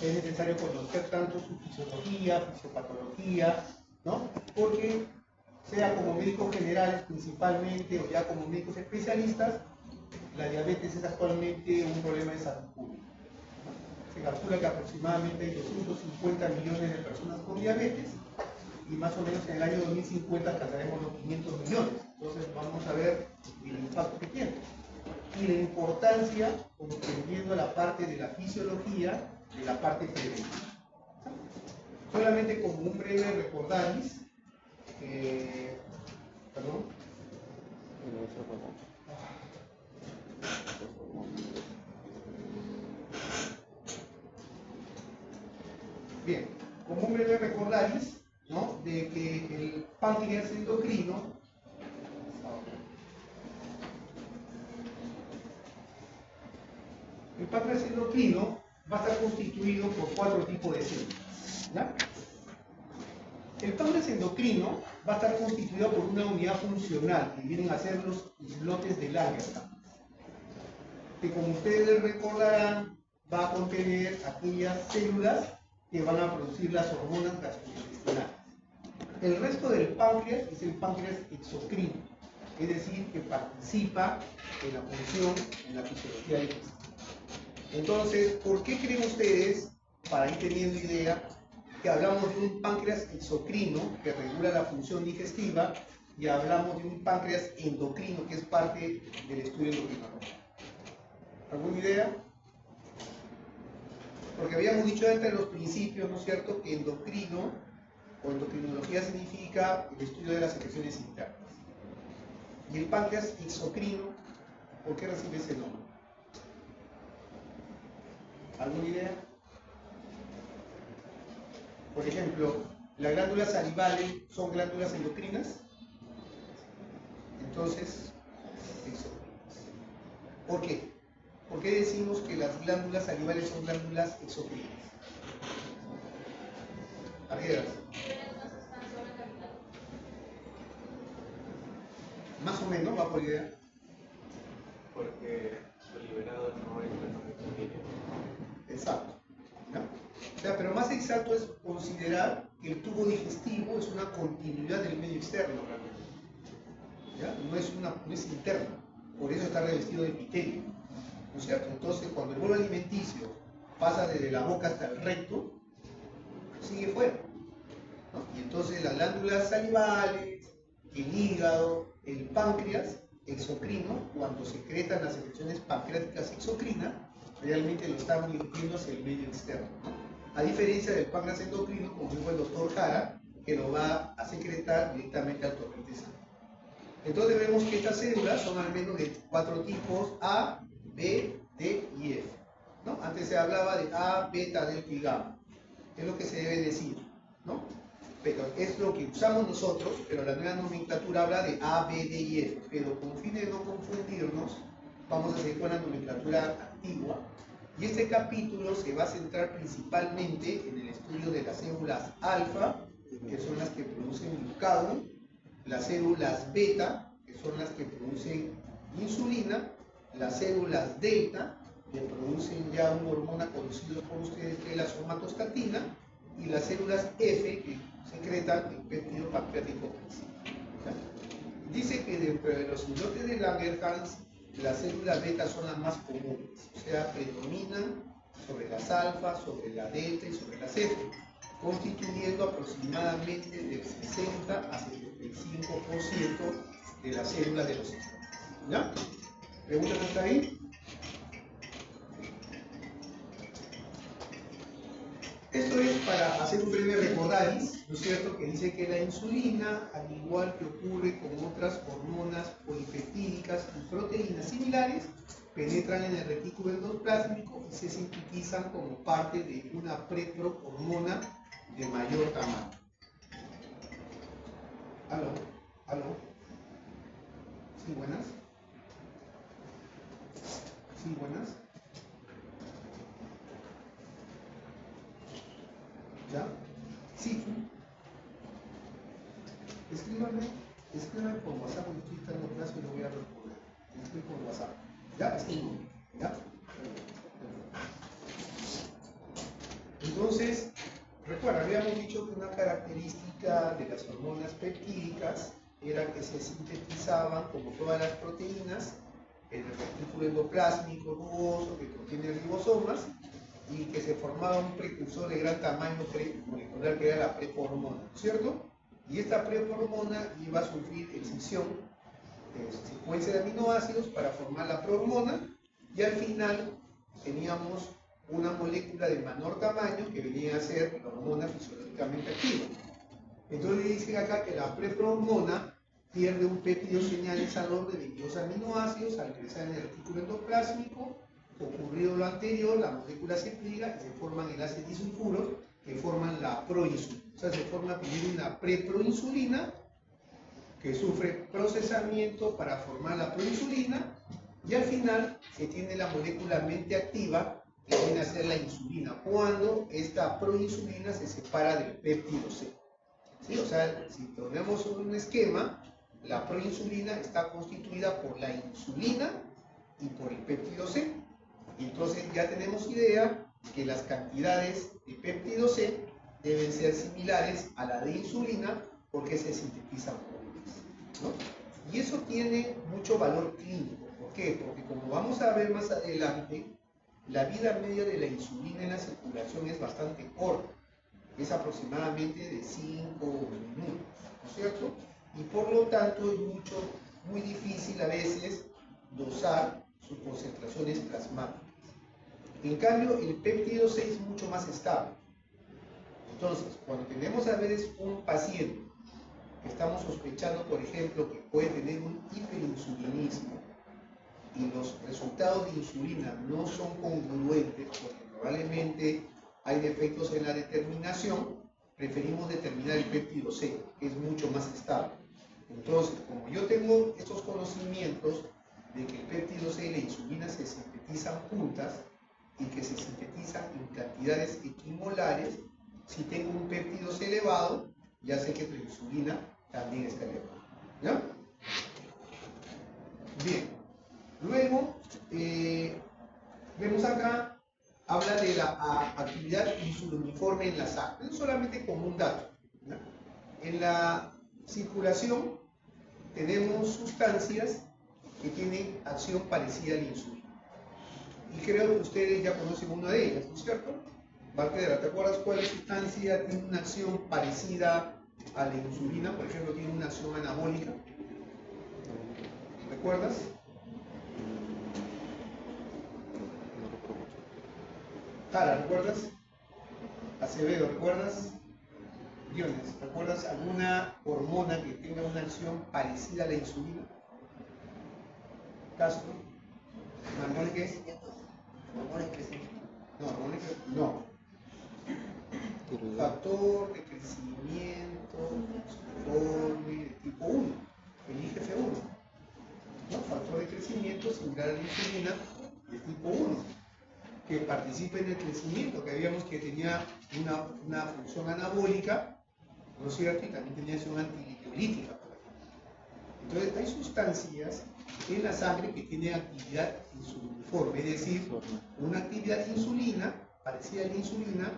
Es necesario conocer tanto su fisiología, fisiopatología, ¿no? Porque sea como médicos generales principalmente o ya como médicos especialistas, la diabetes es actualmente un problema de salud pública. Se calcula que aproximadamente hay 250 millones de personas con diabetes y más o menos en el año 2050 alcanzaremos los 500 millones. Entonces vamos a ver el impacto que tiene. Y la importancia, comprendiendo la parte de la fisiología, de la parte preventiva. Solamente como un breve recordaris, perdón. Bien, como un breve recordaris, ¿no? De que el páncreas endocrino va a estar constituido por 4 tipos de células. ¿Ya? El páncreas endocrino va a estar constituido por una unidad funcional, que vienen a ser los islotes de Langerhans, que como ustedes recordarán, va a contener aquellas células que van a producir las hormonas gastrointestinales. El resto del páncreas es el páncreas exocrino, es decir, que participa en la función, en la fisiología digestiva. Entonces, ¿por qué creen ustedes, para ir teniendo idea, que hablamos de un páncreas exocrino que regula la función digestiva y hablamos de un páncreas endocrino que es parte del estudio endocrinológico? ¿Alguna idea? Porque habíamos dicho entre los principios, ¿no es cierto?, que endocrino o endocrinología significa el estudio de las secreciones internas. Y el páncreas exocrino, ¿por qué recibe ese nombre? ¿Alguna idea? Por ejemplo, las glándulas salivales son glándulas endocrinas, entonces, exocrinas. ¿Por qué? ¿Por qué decimos que las glándulas salivales son glándulas exocrinas? Arguedas. Más o menos, va por idea. Porque su liberado no es sanguíneo. Exacto. ¿No? O sea, pero más exacto es considerar que el tubo digestivo es una continuidad del medio externo realmente. ¿Ya? No es interno, por eso está revestido de epitelio, ¿no es cierto? Entonces, cuando el bolo alimenticio pasa desde la boca hasta el recto, sigue fuera, ¿no? Y entonces las glándulas salivales, el hígado, el páncreas exocrino, cuando secretan las secreciones pancreáticas exocrinas, realmente lo están dirigiendo hacia el medio externo, ¿no? A diferencia del páncreas endocrino, como dijo el doctor Jara, que lo va a secretar directamente al torrente sanguíneo. Entonces vemos que estas células son al menos de 4 tipos: A, B, D y F, ¿no? Antes se hablaba de A, beta, delta y gamma. Es lo que se debe decir, ¿no? Pero es lo que usamos nosotros, pero la nueva nomenclatura habla de A, B, D y F. Pero con fin de no confundirnos, vamos a seguir con la nomenclatura antigua. Y este capítulo se va a centrar principalmente en el estudio de las células alfa, que son las que producen glucagón, las células beta, que son las que producen insulina, las células delta, que producen ya una hormona conocida por ustedes, que es la somatostatina, y las células F, que secretan el péptido pancreático principal. Dice que dentro de los islotes de Langerhans, las células beta son las más comunes, o sea, predominan sobre las alfa, sobre la delta y sobre las F, constituyendo aproximadamente del 60 a 75% de las células de los islotes. ¿Ya? ¿Preguntas hasta ahí? Esto es para hacer un breve recordaris, ¿no es cierto?, que dice que la insulina, al igual que ocurre con otras hormonas polipeptídicas y proteínas similares, penetran en el retículo endoplásmico y se sintetizan como parte de una preprohormona de mayor tamaño. ¿Aló? ¿Aló? ¿Sí, buenas? ¿Sí, buenas? ¿Ya? Sí. Escríbame por WhatsApp, porque estoy dando clase y lo voy a responder. Estoy por WhatsApp. ¿Ya? Escribo. ¿Ya? Entonces, recuerda, habíamos dicho que una característica de las hormonas peptídicas era que se sintetizaban, como todas las proteínas, en el retículo endoplásmico rugoso que contiene ribosomas y que se formaba un precursor de gran tamaño molecular que era la prepormona, ¿cierto? Y esta prepormona iba a sufrir excisión de secuencia de aminoácidos para formar la prohormona y al final teníamos una molécula de menor tamaño que venía a ser la hormona fisiológicamente activa. Entonces dicen acá que la preprohormona pierde un péptido señalizador de 22 aminoácidos al ingresar en el retículo endoplásmico. Ocurrido lo anterior, la molécula se pliega y se forman enlaces disulfuros que forman la proinsulina. O sea, se forma primero una preproinsulina que sufre procesamiento para formar la proinsulina y al final se tiene la molécula mente activa que viene a ser la insulina, cuando esta proinsulina se separa del péptido C. ¿Sí? O sea, si ponemos un esquema, la proinsulina está constituida por la insulina y por el péptido C. Y entonces ya tenemos idea que las cantidades de péptido C deben ser similares a la de insulina porque se sintetizan juntas, ¿no? Y eso tiene mucho valor clínico. ¿Por qué? Porque como vamos a ver más adelante, la vida media de la insulina en la circulación es bastante corta. Es aproximadamente de 5 minutos, ¿no es cierto? Y por lo tanto es muy difícil a veces dosar sus concentraciones plasmáticas. En cambio, el péptido C es mucho más estable. Entonces, cuando tenemos a veces un paciente que estamos sospechando, por ejemplo, que puede tener un hiperinsulinismo y los resultados de insulina no son congruentes, porque probablemente hay defectos en la determinación, preferimos determinar el péptido C, que es mucho más estable. Entonces, como yo tengo estos conocimientos de que el péptido C y la insulina se sintetizan juntas y que se sintetizan en cantidades equimolares, si tengo un péptido C elevado, ya sé que la insulina también está elevada. ¿Ya? Bien. Luego, vemos acá, habla de la actividad insuliniforme en la sangre. Es solamente como un dato, ¿no? En la circulación tenemos sustancias que tienen acción parecida a la insulina. Y creo que ustedes ya conocen una de ellas, ¿no es cierto? Valtera, ¿te acuerdas cuál sustancia tiene una acción parecida a la insulina? Por ejemplo, tiene una acción anabólica. ¿Recuerdas? Tara, ¿recuerdas? Acevedo, ¿recuerdas? Diones, ¿recuerdas alguna hormona que tenga una acción parecida a la insulina? Castro, Manuel, ¿qué? Hormonas de crecimiento. No, hormona de no. Factor de crecimiento uniforme de tipo 1, el IGF-1. ¿No? Factor de crecimiento similar a la insulina de tipo 1, que participa en el crecimiento, que habíamos que tenía una función anabólica, ¿no es cierto? Y también tenía acción antilipolítica. Entonces, hay sustancias en la sangre que tienen actividad insuliniforme, es decir, una actividad de insulina, parecida a la insulina,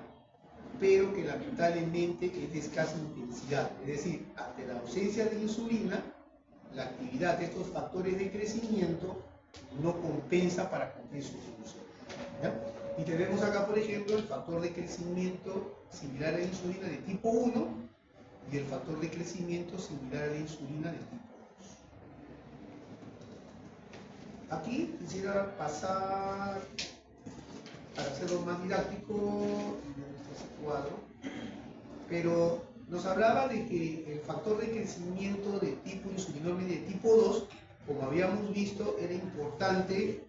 pero que lamentablemente es de escasa intensidad. Es decir, ante la ausencia de insulina, la actividad de estos factores de crecimiento no compensa para cumplir su función. ¿Ya? Y tenemos acá, por ejemplo, el factor de crecimiento similar a la insulina de tipo 1 y el factor de crecimiento similar a la insulina de tipo 2. Aquí quisiera pasar, para hacerlo más didáctico, en este cuadro, pero nos hablaba de que el factor de crecimiento de tipo insulinómeno y de tipo 2, como habíamos visto, era importante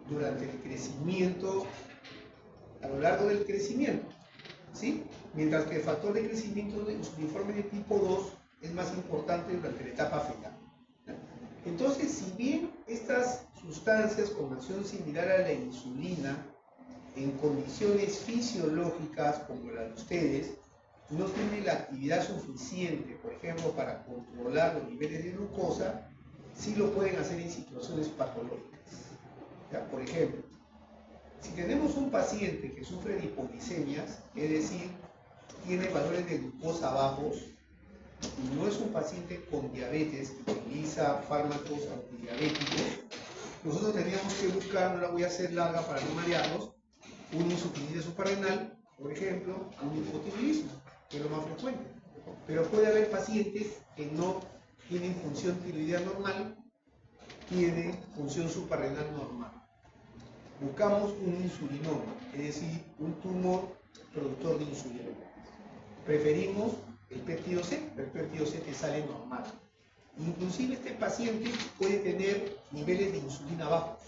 durante el crecimiento, a lo largo del crecimiento, ¿sí? Mientras que el factor de crecimiento de insulinómeno de tipo 2 es más importante durante la etapa fetal. Entonces, si bien estas sustancias con acción similar a la insulina, en condiciones fisiológicas como la de ustedes, no tienen la actividad suficiente, por ejemplo, para controlar los niveles de glucosa, sí lo pueden hacer en situaciones patológicas. ¿Ya? Por ejemplo, Si tenemos un paciente que sufre de hipoglicemias, es decir, tiene valores de glucosa bajos, y no es un paciente con diabetes que utiliza fármacos antidiabéticos, nosotros teníamos que buscar, no la voy a hacer larga para no marearnos, una insuficiencia suprarrenal, por ejemplo, un hipotiroidismo, que es lo más frecuente. Pero puede haber pacientes que no tienen función tiroidea normal, tienen función suprarrenal normal. Buscamos un insulinoma, es decir, un tumor productor de insulina. Preferimos el péptido C, pero el péptido C te sale normal. Inclusive este paciente puede tener niveles de insulina bajos.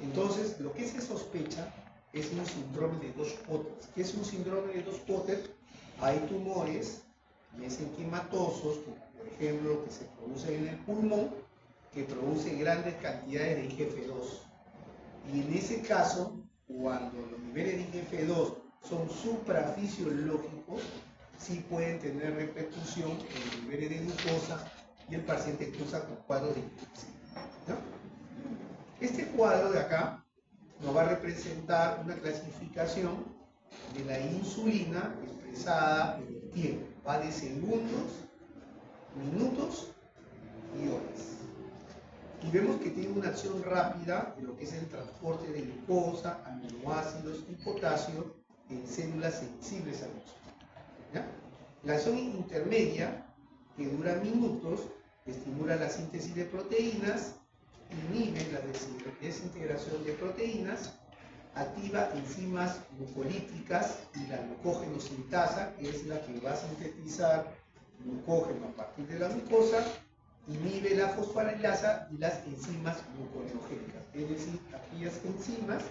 Entonces, lo que se sospecha es un síndrome de Dos-Potter. ¿Qué es un síndrome de Dos-Potter? Hay tumores mesenquimatosos, por ejemplo, que se producen en el pulmón, que producen grandes cantidades de IGF-2. Y en ese caso, cuando los niveles de IGF-2 son suprafisiológicos, sí pueden tener repercusión en los niveles de glucosa y el paciente cursa con cuadros de hipoglicemia, ¿no? Este cuadro de acá nos va a representar una clasificación de la insulina expresada en el tiempo. Va de segundos, minutos y horas. Y vemos que tiene una acción rápida en lo que es el transporte de glucosa, aminoácidos y potasio en células sensibles al azúcar, ¿ya? La acción intermedia, que dura minutos, estimula la síntesis de proteínas, inhibe la desintegración de proteínas, activa enzimas glucolíticas y la glucógenosintasa, que es la que va a sintetizar glucógeno a partir de la glucosa, inhibe la fosforilasa y las enzimas gluconeogénicas, es decir, aquellas enzimas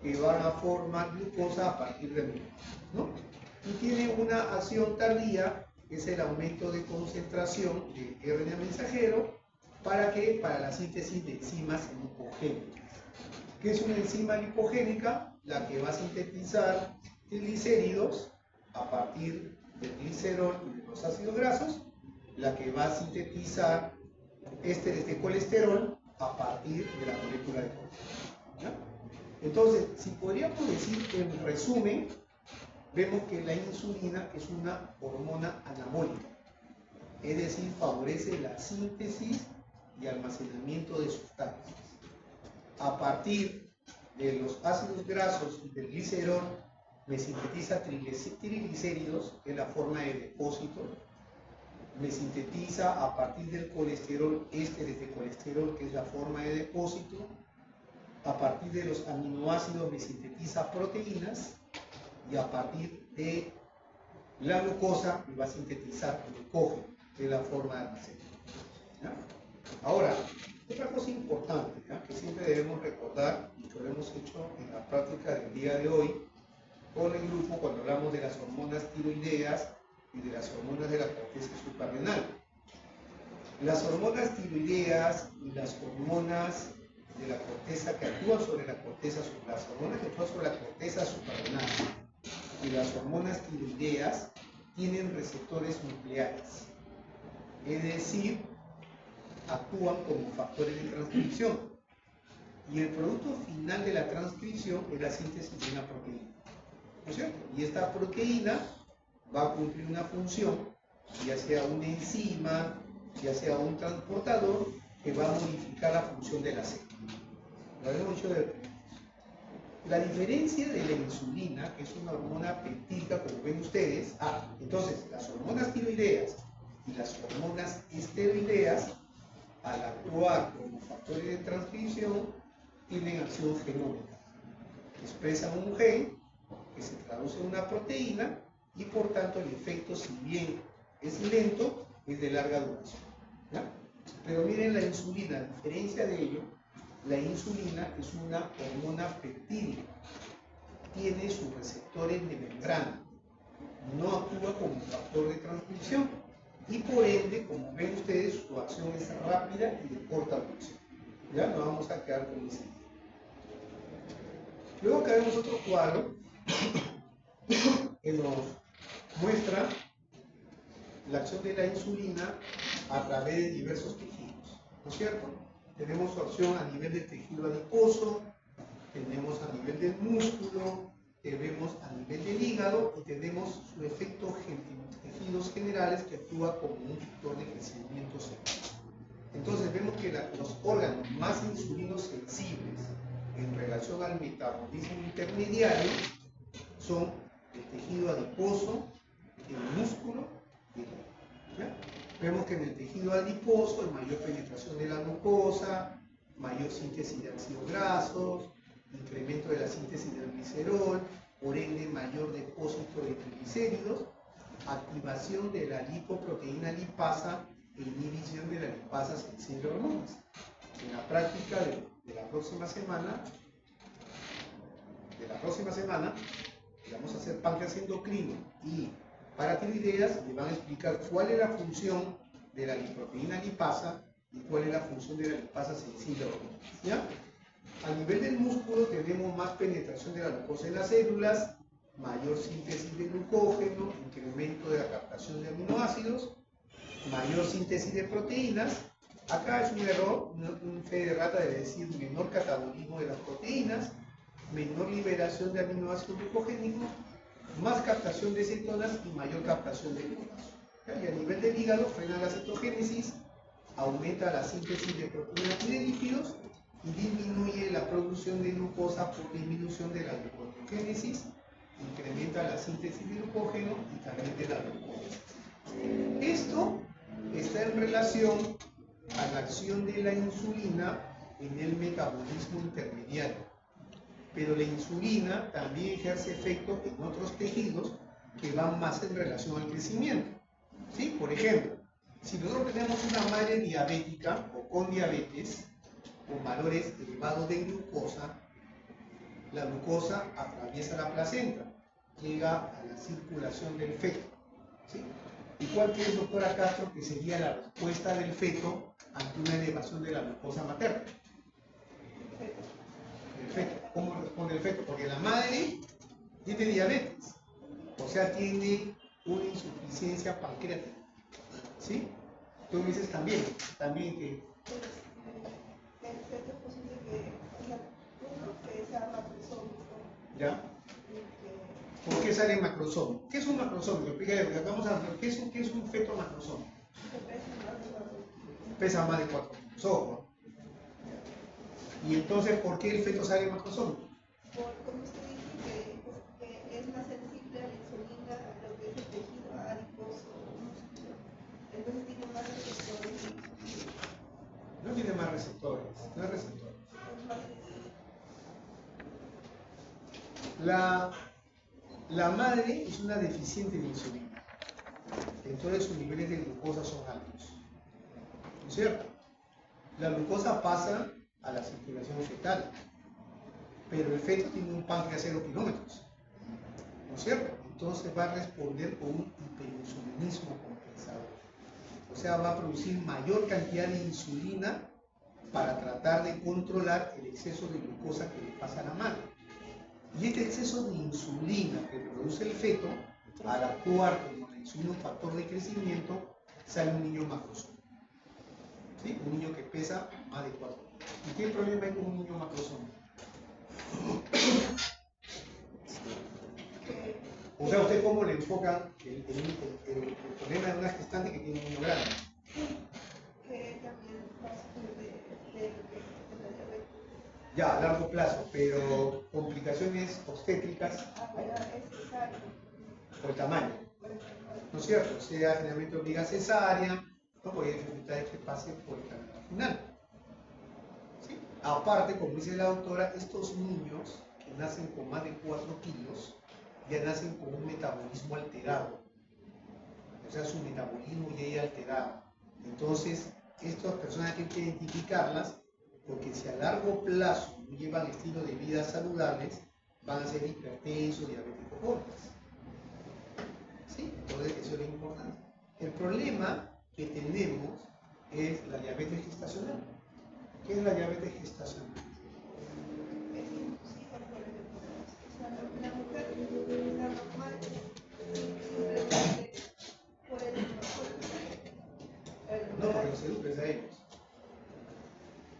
que van a formar glucosa a partir de glucosa, ¿no? Y tiene una acción tardía, que es el aumento de concentración de RNA mensajero, ¿para qué? Para la síntesis de enzimas lipogénicas. ¿Qué es una enzima lipogénica? La que va a sintetizar triglicéridos a partir del glicerol y de los ácidos grasos, la que va a sintetizar ésteres de colesterol a partir de la molécula de colesterol, ¿ya? Entonces, si podríamos decir que en resumen, vemos que la insulina es una hormona anabólica, es decir, favorece la síntesis y almacenamiento de sustancias. A partir de los ácidos grasos y del glicerol, me sintetiza triglicéridos, que es la forma de depósito. Me sintetiza a partir del colesterol ésteres de colesterol, que es la forma de depósito. A partir de los aminoácidos me sintetiza proteínas, y a partir de la glucosa me va a sintetizar glucógeno, que es la forma de almacenamiento, ¿ya? Ahora, otra cosa importante, ¿ya?, que siempre debemos recordar, y que lo hemos hecho en la práctica del día de hoy con el grupo cuando hablamos de las hormonas tiroideas y de las hormonas de la corteza suprarrenal. Las hormonas tiroideas y las hormonas de la corteza que actúan sobre la corteza, las hormonas que actúan sobre la corteza suprarrenal y las hormonas tiroideas tienen receptores nucleares, es decir, actúan como factores de transcripción, y el producto final de la transcripción es la síntesis de una proteína, ¿no es cierto? Y esta proteína va a cumplir una función, ya sea una enzima, ya sea un transportador, que va a modificar la función de la célula. Lo habíamos dicho del principio. La diferencia de la insulina, que es una hormona peptídica, como ven ustedes, entonces las hormonas tiroideas y las hormonas esteroideas, al actuar como factores de transcripción, tienen acción genómica. Expresan un gen que se traduce en una proteína y por tanto el efecto, si bien es lento, es de larga duración, ¿ya? Pero miren la insulina, a diferencia de ello, la insulina es una hormona peptídica, tiene sus receptores de membrana, no actúa como factor de transcripción y por ende, como ven ustedes, su acción es rápida y de corta duración. Ya nos vamos a quedar con ese. Luego acá vemos otro cuadro que nos muestra la acción de la insulina a través de diversos tejidos, ¿no es cierto? Tenemos su acción a nivel del tejido adiposo, tenemos a nivel del músculo, tenemos a nivel del hígado y tenemos su efecto en tejidos generales que actúa como un factor de crecimiento celular. Entonces vemos que los órganos más insulinosensibles en relación al metabolismo intermediario son el tejido adiposo, el músculo y el hígado. ¿Ya? Vemos que en el tejido adiposo hay mayor penetración de la glucosa, mayor síntesis de ácidos grasos, incremento de la síntesis del glicerol, por ende mayor depósito de triglicéridos, activación de la lipoproteína lipasa e inhibición de la lipasa sensible a hormonas. En la práctica de la próxima semana, vamos a hacer páncreas endocrino y paratiroideas, le van a explicar cuál es la función de la lipoproteína lipasa y cuál es la función de la lipasa sensible a hormonas. ¿Ya? A nivel del músculo tenemos más penetración de la glucosa en las células, mayor síntesis de glucógeno, incremento de la captación de aminoácidos, mayor síntesis de proteínas. Acá es un error, un fe de rata debe decir menor catabolismo de las proteínas, menor liberación de aminoácidos glucogénicos, más captación de cetonas y mayor captación de glucosa. Y a nivel del hígado frena la cetogénesis, aumenta la síntesis de proteínas y de lípidos y disminuye la producción de glucosa por disminución de la gluconeogénesis, incrementa la síntesis de glucógeno y también de la glucosa. Esto está en relación a la acción de la insulina en el metabolismo intermediario. Pero la insulina también ejerce efecto en otros tejidos que van más en relación al crecimiento. ¿Sí? Por ejemplo, si nosotros tenemos una madre diabética o con diabetes, con valores elevados de glucosa, la glucosa atraviesa la placenta, llega a la circulación del feto. ¿Sí? ¿Y cuál cree, doctora Castro, que sería la respuesta del feto ante una elevación de la glucosa materna? El feto. ¿Cómo responde el feto? Porque la madre tiene diabetes, o sea, tiene una insuficiencia pancreática. ¿Sí? Tú me dices también que... El feto es posible que sea macrosómico. ¿Ya? ¿Por qué sale macrosómico? ¿Qué es un macrosómico? Explícale, porque vamos a ver, ¿qué es un feto macrosómico? Pesa más de 4 kilos. Ojo. Y entonces, ¿por qué el feto sale macrosómico? Como usted dice, que es más sensible a la insulina, a lo que es el tejido adiposo, entonces tiene más receptores. No tiene más receptores, no hay receptores. La madre es una deficiente de insulina, entonces sus niveles de glucosa son altos. ¿No es cierto? La glucosa pasa a la circulación fetal, pero el feto tiene un páncreas 0 kilómetros. ¿No es cierto? Entonces va a responder con un hiperinsulinismo compensador. O sea, va a producir mayor cantidad de insulina para tratar de controlar el exceso de glucosa que le pasa a la madre. Y este exceso de insulina que produce el feto, al actuar como la insulina un factor de crecimiento, sale un niño macrosómico. ¿Sí? Un niño que pesa más de 4 kilos. ¿Y qué problema hay con un niño macrosómico? O sea, ¿usted cómo le enfoca el problema de una gestante que tiene un niño grande? Que también va a sufrir de la diabetes. Ya, a largo plazo, pero complicaciones obstétricas Bueno, es cesárea. por el tamaño, ¿no es cierto? O sea, generalmente obliga a cesárea, no puede dificultar que pase por el canal vaginal. ¿Sí? Aparte, como dice la doctora, estos niños que nacen con más de 4 kilos ya nacen con un metabolismo alterado, o sea, su metabolismo ya es alterado. Entonces, estas personas hay que identificarlas porque si a largo plazo no llevan estilo de vida saludables, van a ser hipertensos, diabéticos jóvenes. ¿Sí? Entonces, eso es lo importante. El problema que tenemos es la diabetes gestacional. ¿Qué es la diabetes gestacional? Es inducida por el embarazo. O sea, la mujer, la normal, simplemente por el No, porque los eduques a ellos.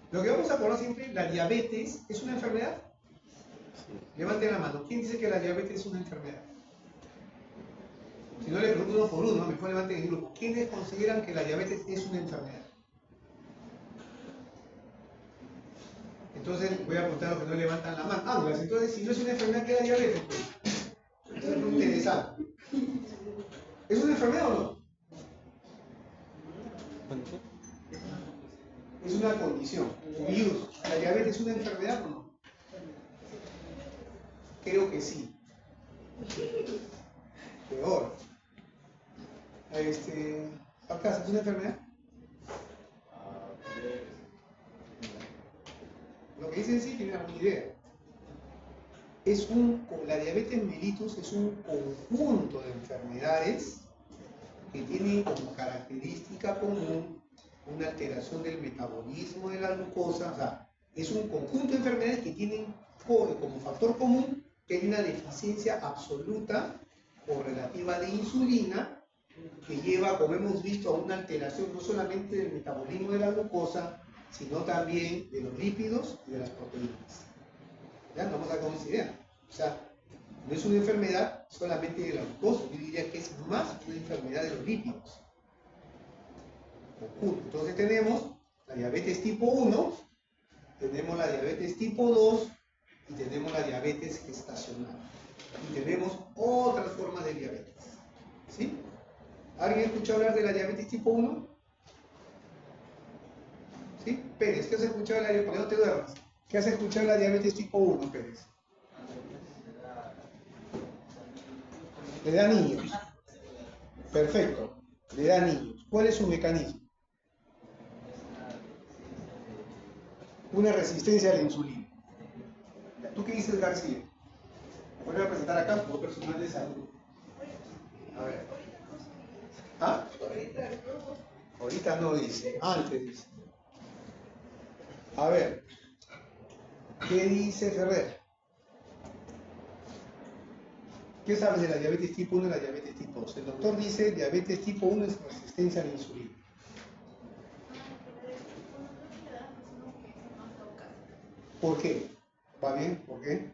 Lo que vamos a poner siempre, la diabetes es una enfermedad. Levanten la mano. ¿Quién dice que la diabetes es una enfermedad? Si no, le pregunto uno por uno, mejor levanten el grupo. ¿Quiénes consideran que la diabetes es una enfermedad? Entonces voy a apuntar a los que no levantan la mano. Aulas, entonces si no es una enfermedad, ¿qué es la diabetes? Pues? Eso es muy interesante. ¿Es una enfermedad o no? Es una condición. ¿La diabetes es una enfermedad o no? Creo que sí. Peor. Acá, ¿es una enfermedad? Lo que dicen sí tienen alguna idea. La diabetes mellitus es un conjunto de enfermedades que tienen como característica común una alteración del metabolismo de la glucosa. O sea, es un conjunto de enfermedades que tienen como factor común que hay una deficiencia absoluta o relativa de insulina que lleva, como hemos visto, a una alteración no solamente del metabolismo de la glucosa, sino también de los lípidos y de las proteínas. ¿Ya? No vamos a dar con esa idea. O sea, no es una enfermedad solamente de la glucosa, yo diría que es más una enfermedad de los lípidos. Entonces tenemos la diabetes tipo 1, tenemos la diabetes tipo 2 y tenemos la diabetes gestacional. Y tenemos otras formas de diabetes. ¿Sí? ¿Alguien escuchó hablar de la diabetes tipo 1? ¿Sí? Pérez, ¿qué has escuchado de la diabetes? ¿Por qué no te duermas? ¿Qué has escuchado de la diabetes tipo 1, Pérez? Le da a niños. Perfecto. Le da a niños. ¿Cuál es su mecanismo? Una resistencia a la insulina. ¿Tú qué dices, García? Voy a presentar acá como personal de salud. A ver. ¿Ah? Ahorita no dice, antes dice. A ver. ¿Qué dice Ferrer? ¿Qué sabes de la diabetes tipo 1 y la diabetes tipo 2? El doctor dice diabetes tipo 1 es resistencia a la insulina. ¿Por qué? ¿Va bien? ¿Por qué?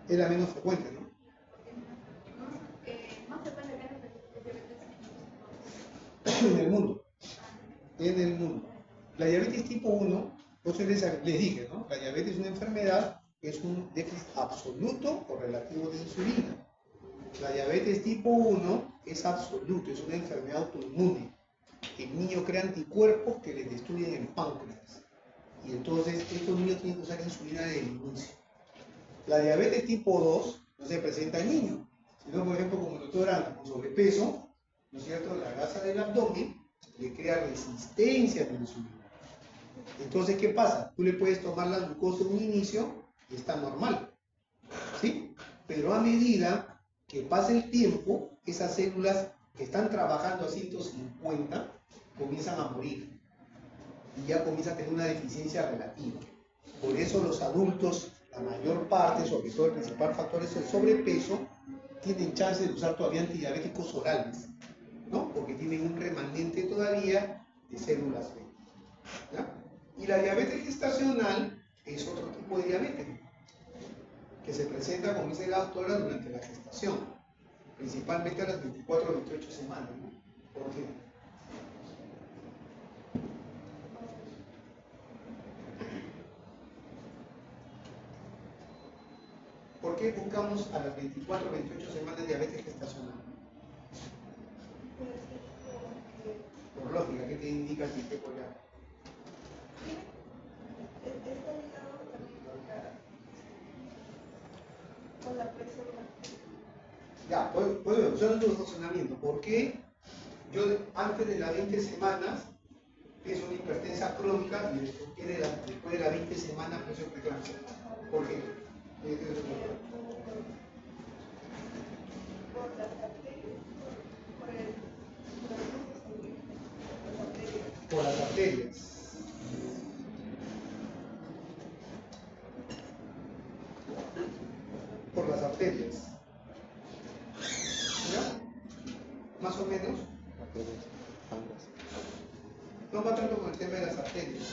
Es la menos frecuente, ¿no? En el mundo. En el mundo. La diabetes tipo 1, entonces les dije, ¿no? La diabetes es una enfermedad que es un déficit absoluto o relativo de insulina. La diabetes tipo 1 es absoluto, es una enfermedad autoinmune. El niño crea anticuerpos que le destruyen el páncreas. Y entonces estos niños tienen que usar insulina de inicio. La diabetes tipo 2 no se presenta en niños, sino por ejemplo como el doctor Ana, con sobrepeso, ¿no es cierto? La grasa del abdomen le crea resistencia a la insulina. Entonces, ¿qué pasa? Tú le puedes tomar la glucosa en un inicio y está normal, ¿sí? Pero a medida que pasa el tiempo, esas células que están trabajando a 150 comienzan a morir y ya comienza a tener una deficiencia relativa. Por eso los adultos, la mayor parte, sobre todo el principal factor es el sobrepeso, tienen chance de usar todavía antidiabéticos orales, ¿no? Porque tienen un remanente todavía de células B. ¿Ya? Y la diabetes gestacional es otro tipo de diabetes que se presenta, como dice la doctora, durante la gestación, principalmente a las 24 o 28 semanas, ¿no? ¿Por qué? ¿Por qué buscamos a las 24 o 28 semanas diabetes gestacional? Por lógica, ¿qué te indica el tiempo ya? Está ligado también con la presión. Ya, puedo usar otro razonamiento. ¿Por qué yo antes de las 20 semanas es una hipertensa crónica y después de las 20 semanas presión preeclampsia? ¿Por qué? Por las arterias, Por las arterias. Por las arterias. ¿Ya? Más o menos. No va tanto con el tema de las arterias.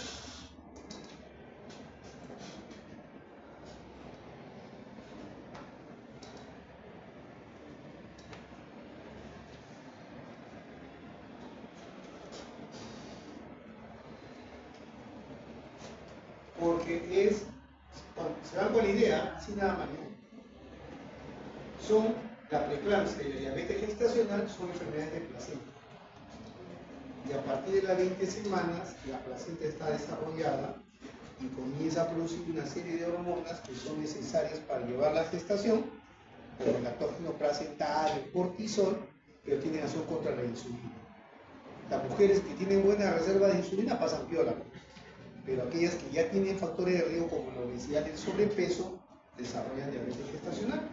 Porque es, bueno, se van con la idea, así nada más, ¿no? Son la preeclampsia y la diabetes gestacional son enfermedades de placenta. Y a partir de las 20 semanas, la placenta está desarrollada y comienza a producir una serie de hormonas que son necesarias para llevar la gestación, como el lactógeno placental, el cortisol, que tienen acción contra la insulina. Las mujeres que tienen buena reserva de insulina pasan piola, pero aquellas que ya tienen factores de riesgo como la obesidad y el sobrepeso desarrollan diabetes gestacional.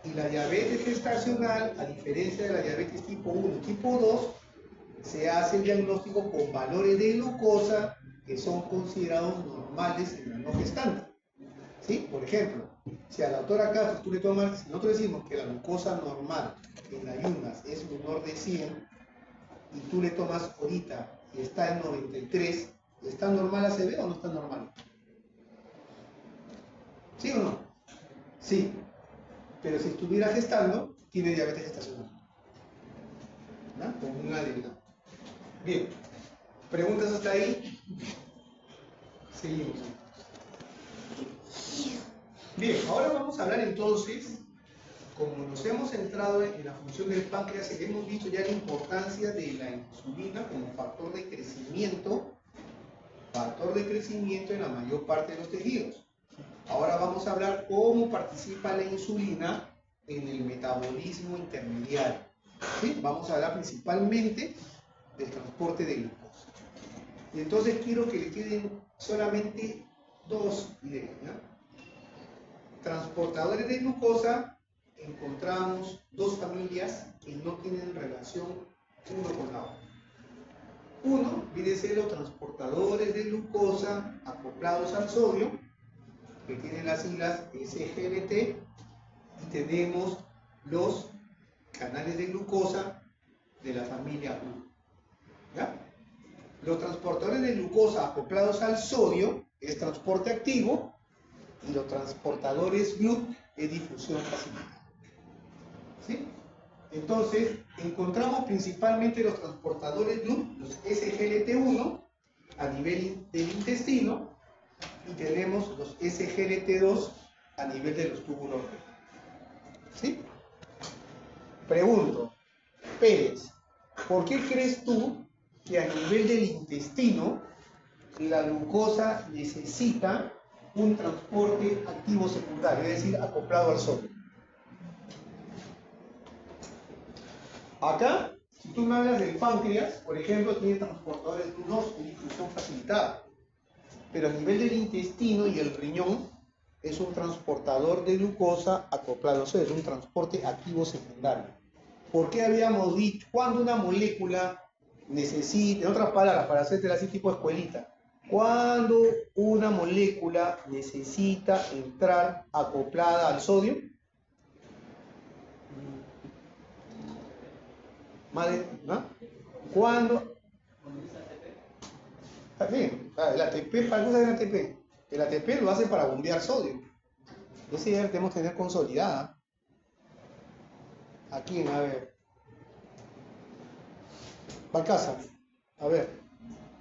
Y la diabetes gestacional, a diferencia de la diabetes tipo 1 y tipo 2, se hace el diagnóstico con valores de glucosa que son considerados normales en la no gestante. ¿Sí? Por ejemplo, si a la doctora Castro tú le tomas, si nosotros decimos que la glucosa normal en ayunas es menor de 100 y tú le tomas ahorita y está en 93, ¿está normal ACV o no está normal? ¿Sí o no? Sí. Pero si estuviera gestando, tiene diabetes gestacional. ¿No? Con una debilidad. Bien. ¿Preguntas hasta ahí? Seguimos. Bien, ahora vamos a hablar entonces, como nos hemos centrado en la función del páncreas y hemos visto ya la importancia de la insulina como factor de crecimiento en la mayor parte de los tejidos. Ahora vamos a hablar cómo participa la insulina en el metabolismo intermediario. ¿Sí? Vamos a hablar principalmente del transporte de glucosa. Y entonces quiero que le queden solamente dos ideas, ¿no? Transportadores de glucosa, encontramos dos familias que no tienen relación uno con la otra. Uno viene a ser los transportadores de glucosa acoplados al sodio, que tienen las siglas SGLT, y tenemos los canales de glucosa de la familia 1. ¿Ya? Los transportadores de glucosa acoplados al sodio es transporte activo, y los transportadores GLUT es difusión facilitada. ¿Sí? Entonces, encontramos principalmente los transportadores GLUT, los SGLT1, a nivel del intestino, y tenemos los SGLT2 a nivel de los túbulos renales. ¿Sí? Pregunto, Pérez, ¿por qué crees tú que a nivel del intestino la glucosa necesita un transporte activo secundario, es decir, acoplado al sodio? Acá, si tú me hablas del páncreas, por ejemplo, tiene transportadores GLUT2 en difusión facilitada, pero a nivel del intestino y el riñón es un transportador de glucosa acoplado al sodio, es un transporte activo secundario. ¿Por qué habíamos dicho cuando una molécula necesita, en otras palabras, para hacerte así tipo escuelita, cuando una molécula necesita entrar acoplada al sodio? ¿No? ¿Cuándo? Está bien, el ATP, ¿para qué usa el ATP? El ATP lo hace para bombear sodio. Esa idea la tenemos que tener consolidada. ¿A quién? A ver. Balcázar. A ver.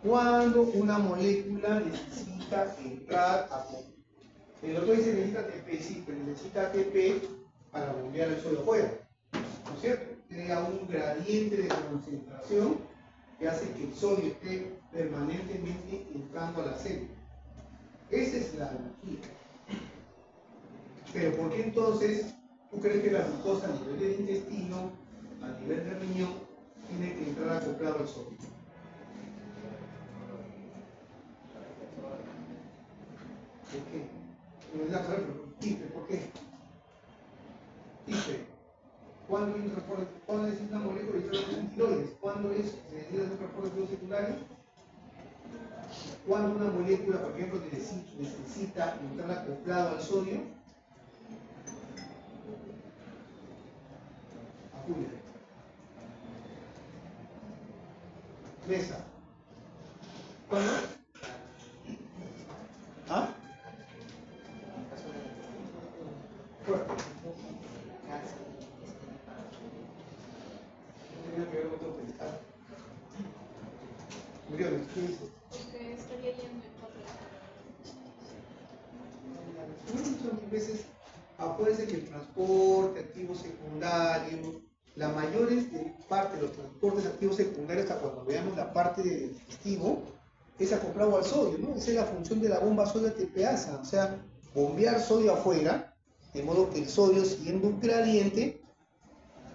¿Cuándo una molécula necesita entrar a... El otro dice que necesita ATP, sí, pero necesita ATP para bombear el sodio fuera. ¿No es cierto? Crea un gradiente de concentración que hace que el sodio esté permanentemente entrando a la célula. Esa es la analogía. Pero ¿por qué entonces tú crees que la glucosa a nivel del intestino, a nivel del riñón, tiene que entrar acoplado al sodio? ¿Por qué? No es la saber, pero ¿por qué? Dice, ¿cuándo necesita una molécula de tiroides? ¿Cuándo se necesita un transporte secundario? Cuando una molécula, por ejemplo, necesita entrar acoplado al sodio, a Julia. Mesa. ¿Cuándo? ¿Ah? Fuerte. No tenía que ver con otro pensar. Murió, ¿qué dices? Porque estaría yendo en contra. acuérdense que el transporte activo secundario, la mayor parte de los transportes activos secundarios, hasta cuando veamos la parte del digestivo, es acoplado al sodio, ¿no? Esa es la función de la bomba sodio TPasa, o sea, bombear sodio afuera, de modo que el sodio, siguiendo un gradiente,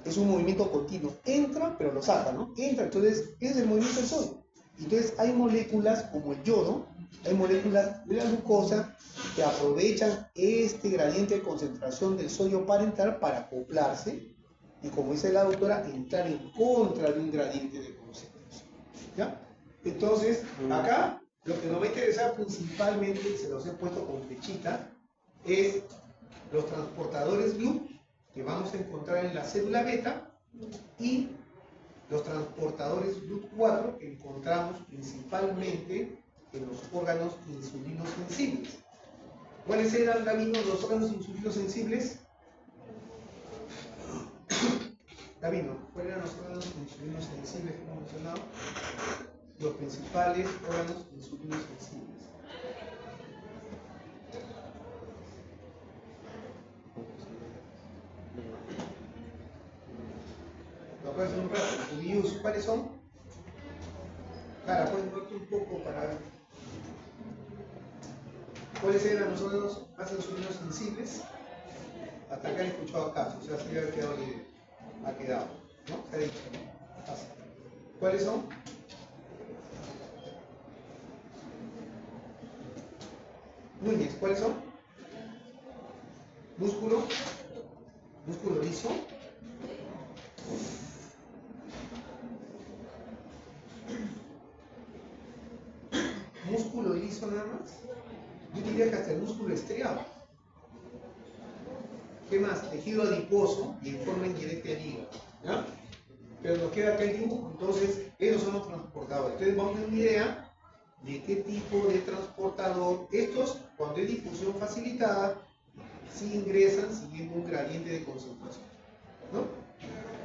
es un movimiento continuo. Entra, pero lo saca, ¿no? Entra, entonces, ese es el movimiento del sodio. Entonces, hay moléculas como el yodo, hay moléculas de la glucosa que aprovechan este gradiente de concentración del sodio para entrar, para acoplarse, y como dice la doctora, entrar en contra de un gradiente de concentración. ¿Ya? Entonces, acá, lo que nos va a interesar principalmente, se los he puesto con flechita, es los transportadores GLUT, que vamos a encontrar en la célula beta, y los transportadores GLUT4 que encontramos principalmente en los órganos insulinosensibles. ¿Cuáles eran, Gabino, los órganos insulinosensibles? Gabino, ¿cuáles eran los órganos insulinosensibles que hemos mencionado? Los principales órganos insulinosensibles. Lo puedes hacer un rato. Ubius, ¿cuáles son? Cara, puedes moverte un poco para ver. ¿Cuáles eran los órganos más insulinosensibles? Hasta acá he escuchado acá, o sea, se había quedado la idea. Ha quedado, ¿no? Se ha dicho. Así. ¿Cuáles son? Núñez, ¿cuáles son? Músculo liso. Músculo liso nada más. Yo diría que hasta el músculo estriado. ¿Qué más? Tejido adiposo y en forma indirecta el hígado. ¿Ya? Pero nos queda acá el dibujo, entonces esos son los transportadores. Entonces vamos a tener una idea de qué tipo de transportador. Estos, cuando hay difusión facilitada, sí ingresan siguiendo un gradiente de concentración, ¿no?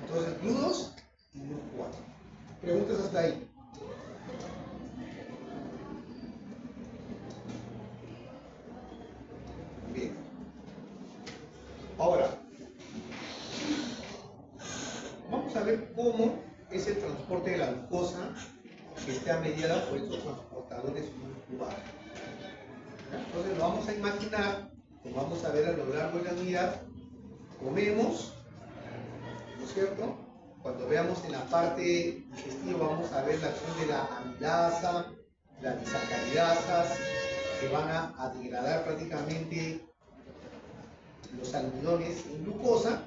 Entonces, GLUT2 y GLUT4. Preguntas hasta ahí. Bien. Ahora, vamos a ver cómo es el transporte de la glucosa que está mediada por estos transportadores GLUT4. Entonces lo vamos a imaginar, como vamos a ver a lo largo de la unidad, comemos, ¿no es cierto? Cuando veamos en la parte digestiva vamos a ver la acción de la amilasa, las disacaridasas, que van a degradar prácticamente los almidones en glucosa,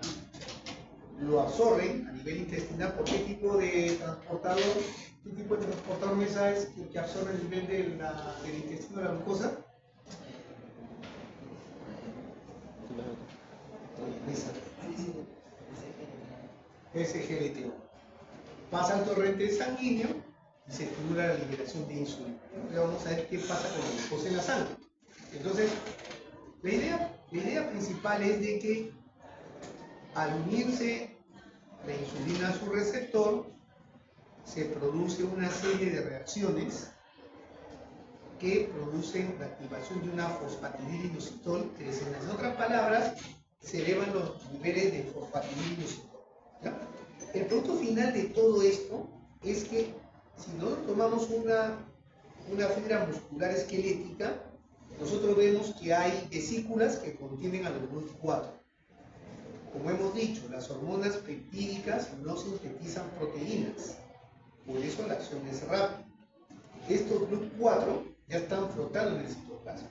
lo absorben a nivel intestinal. ¿Por qué tipo de transportador? ¿Qué tipo de transportador mesa es el que absorbe el nivel del intestino de la glucosa? Mesa. SGLT1. Pasa al torrente sanguíneo y se estimula la liberación de insulina. Entonces vamos a ver qué pasa con la glucosa en la sangre. Entonces, la idea principal es de que al unirse la insulina a su receptor, se produce una serie de reacciones que producen la activación de una fosfatidilinositol 3. En otras palabras, se elevan los niveles de fosfatidilinositol. ¿Ya? El producto final de todo esto es que si nosotros tomamos una fibra muscular esquelética, nosotros vemos que hay vesículas que contienen a los GLUT4. Como hemos dicho, las hormonas peptídicas no sintetizan proteínas, por eso la acción es rápida. Estos GLUT4 ya están flotando en el citoplasma.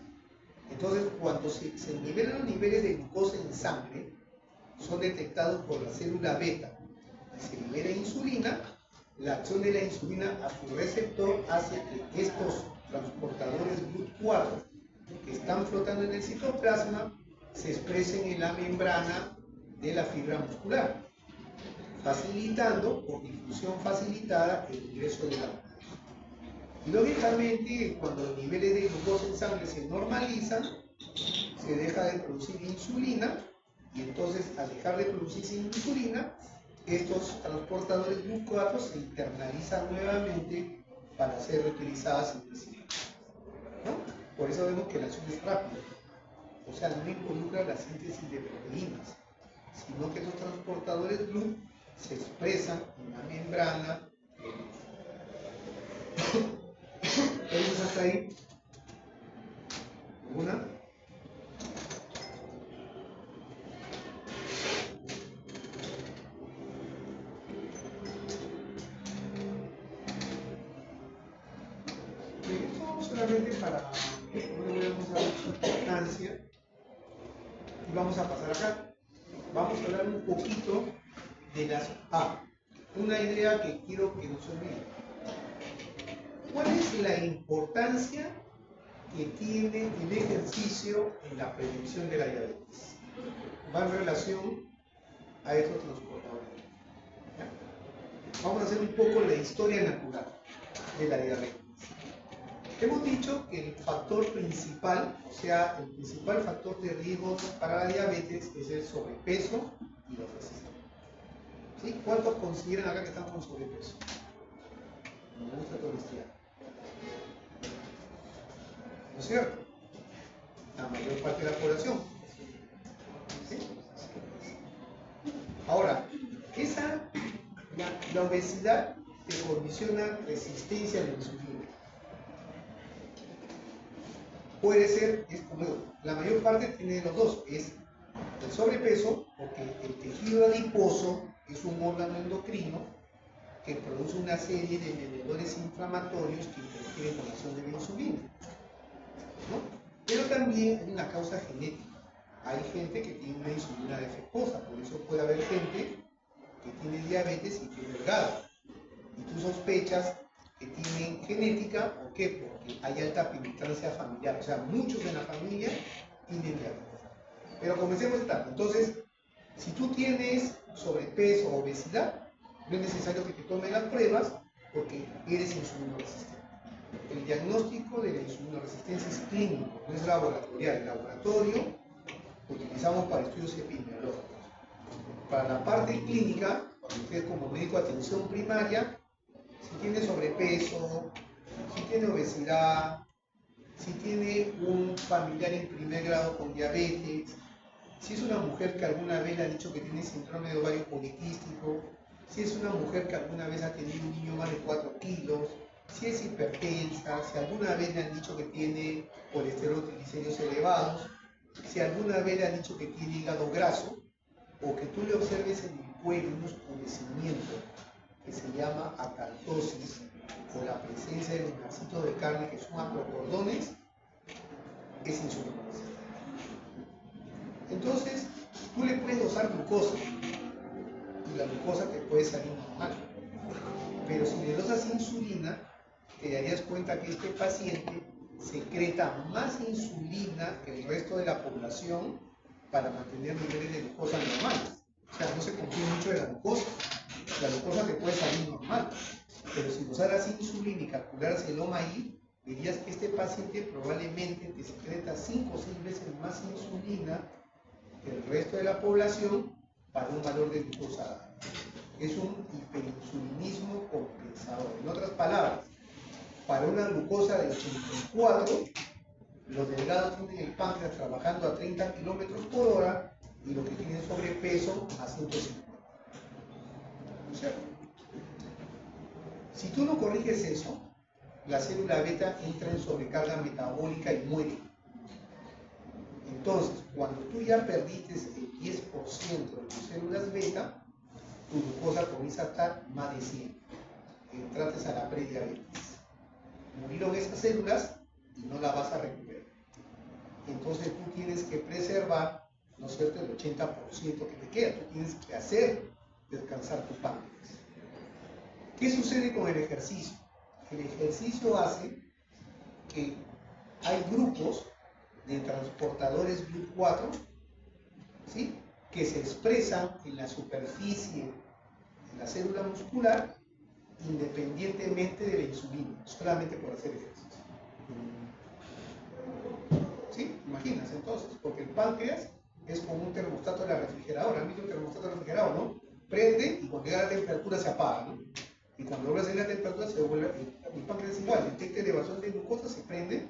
Entonces, cuando se nivelan los niveles de glucosa en sangre, son detectados por la célula beta y se libera insulina. La acción de la insulina a su receptor hace que estos transportadores GLUT4 que están flotando en el citoplasma se expresen en la membrana de la fibra muscular, facilitando, por difusión facilitada, el ingreso de la glucosa. Y lógicamente, cuando los niveles de glucosa en sangre se normalizan, se deja de producir insulina, y entonces al dejar de producirse insulina, estos transportadores GLUT4 se internalizan nuevamente para ser reutilizadas en el ciclo, ¿no? Por eso vemos que la acción es rápida. O sea, no involucra la síntesis de proteínas, sino que esos transportadores GLUT se expresan en la membrana. ¿Entonces hasta ahí? ¿Alguna? Esto solamente para no le voy a dar su importancia y vamos a pasar acá. Vamos a hablar un poquito de las una idea que quiero que no se olvide. ¿Cuál es la importancia que tiene el ejercicio en la prevención de la diabetes? Va en relación a estos transportadores. ¿Ya? Vamos a hacer un poco la historia natural de la diabetes. Hemos dicho que el factor principal, o sea, el principal factor de riesgo para la diabetes es el sobrepeso y la obesidad. ¿Sí? ¿Cuántos consideran acá que están con sobrepeso? Me gusta tu honestidad. ¿No es cierto? La mayor parte de la población. ¿Sí? Ahora, la obesidad te condiciona resistencia a la insulina. Puede ser, es como la mayor parte tiene los dos, es el sobrepeso, porque el tejido adiposo es un órgano endocrino que produce una serie de mediadores inflamatorios que interfieren con la acción de la insulina, ¿no? Pero también hay una causa genética. Hay gente que tiene una insulina defectuosa, por eso puede haber gente que tiene diabetes y que es delgada. Y tú sospechas que tienen genética, ¿por qué? Porque hay alta penetrancia familiar, o sea, muchos en la familia tienen diabetes. Pero comencemos esta. Entonces, si tú tienes sobrepeso o obesidad, no es necesario que te tomen las pruebas porque eres insulinoresistente. El diagnóstico de la insulinoresistencia es clínico, no es laboratorial. El laboratorio lo utilizamos para estudios epidemiológicos. Para la parte clínica, cuando usted como médico de atención primaria, si tiene sobrepeso, si tiene obesidad, si tiene un familiar en primer grado con diabetes, si es una mujer que alguna vez le ha dicho que tiene síndrome de ovario poliquístico, si es una mujer que alguna vez ha tenido un niño más de 4 kilos, si es hipertensa, si alguna vez le han dicho que tiene colesterol triglicéridos elevados, si alguna vez le han dicho que tiene hígado graso, o que tú le observes en el cuello un oscurecimiento que se llama acartosis, o la presencia de lunacitos de carne que son acrocordones, es insulinoresistente. Entonces, tú le puedes dosar glucosa, y la glucosa te puede salir normal. Pero si le dosas insulina, te darías cuenta que este paciente secreta más insulina que el resto de la población para mantener niveles de glucosa normales. O sea, no se confía mucho de la glucosa. La glucosa te puede salir normal. Pero si usaras insulina y calcularas el OMAI, verías que este paciente probablemente te secreta 5 o 6 veces más insulina que el resto de la población para un valor de glucosa. Es un hiperinsulinismo compensador. En otras palabras, para una glucosa de 84, los delgados tienen el páncreas trabajando a 30 km/h y los que tienen sobrepeso a 150. ¿Cierto? Si tú no corriges eso, la célula beta entra en sobrecarga metabólica y muere. Entonces, cuando tú ya perdiste el 10% de tus células beta, tu glucosa comienza a estar más de 100. Entraste a la prediabetes. Murieron esas células y no las vas a recuperar. Entonces tú tienes que preservar, ¿no es cierto?, el 80% que te queda. Tú tienes que hacer descansar tu páncreas. ¿Qué sucede con el ejercicio? El ejercicio hace que hay grupos de transportadores GLUT4, ¿sí?, que se expresan en la superficie de la célula muscular independientemente de la insulina, solamente por hacer ejercicio. ¿Sí? Imaginas entonces, porque el páncreas es como un termostato de la refrigeradora. ¿Han visto un termostato refrigerador, no? Prende y cuando llega la temperatura se apaga, ¿no? Y cuando vuelve a salir la temperatura se vuelve. El páncreas es igual, detecta elevación de glucosa, se prende,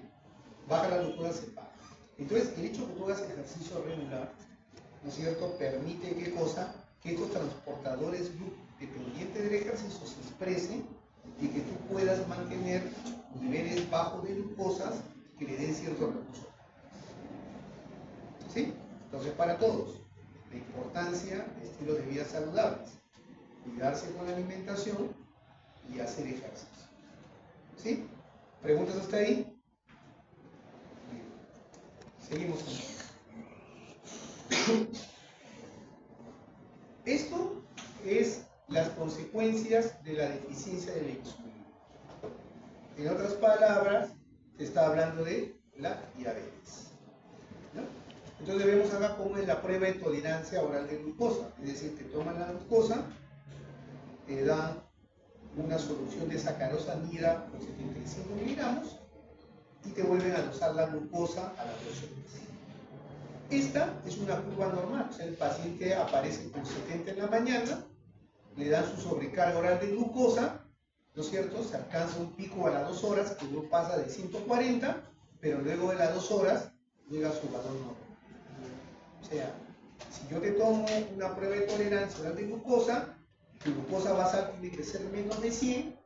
baja la glucosa, se apaga. Entonces, el hecho de que tú hagas ejercicio regular, ¿no es cierto?, permite ¿qué cosa? Que estos transportadores dependientes del ejercicio se expresen y que tú puedas mantener niveles bajos de glucosas que le den cierto recurso. ¿Sí? Entonces, para todos, la importancia de estilos de vida saludables, cuidarse con la alimentación y hacer ejercicio. ¿Sí? ¿Preguntas hasta ahí? Bien. Seguimos con esto es las consecuencias de la deficiencia de la insulina. En otras palabras, se está hablando de la diabetes, ¿no? Entonces vemos acá cómo es la prueba de tolerancia oral de glucosa. Es decir, te toman la glucosa, te dan una solución de sacarosa nidra con 75 miligramos y te vuelven a dosar la glucosa a las 2 horas. Esta es una curva normal, o sea, el paciente aparece con 70 en la mañana, le dan su sobrecarga oral de glucosa, ¿no es cierto? Se alcanza un pico a las 2 horas que no pasa de 140, pero luego de las 2 horas llega a su valor normal. O sea, si yo te tomo una prueba de tolerancia oral de glucosa, tu glucosa basal tiene que ser menos de 100,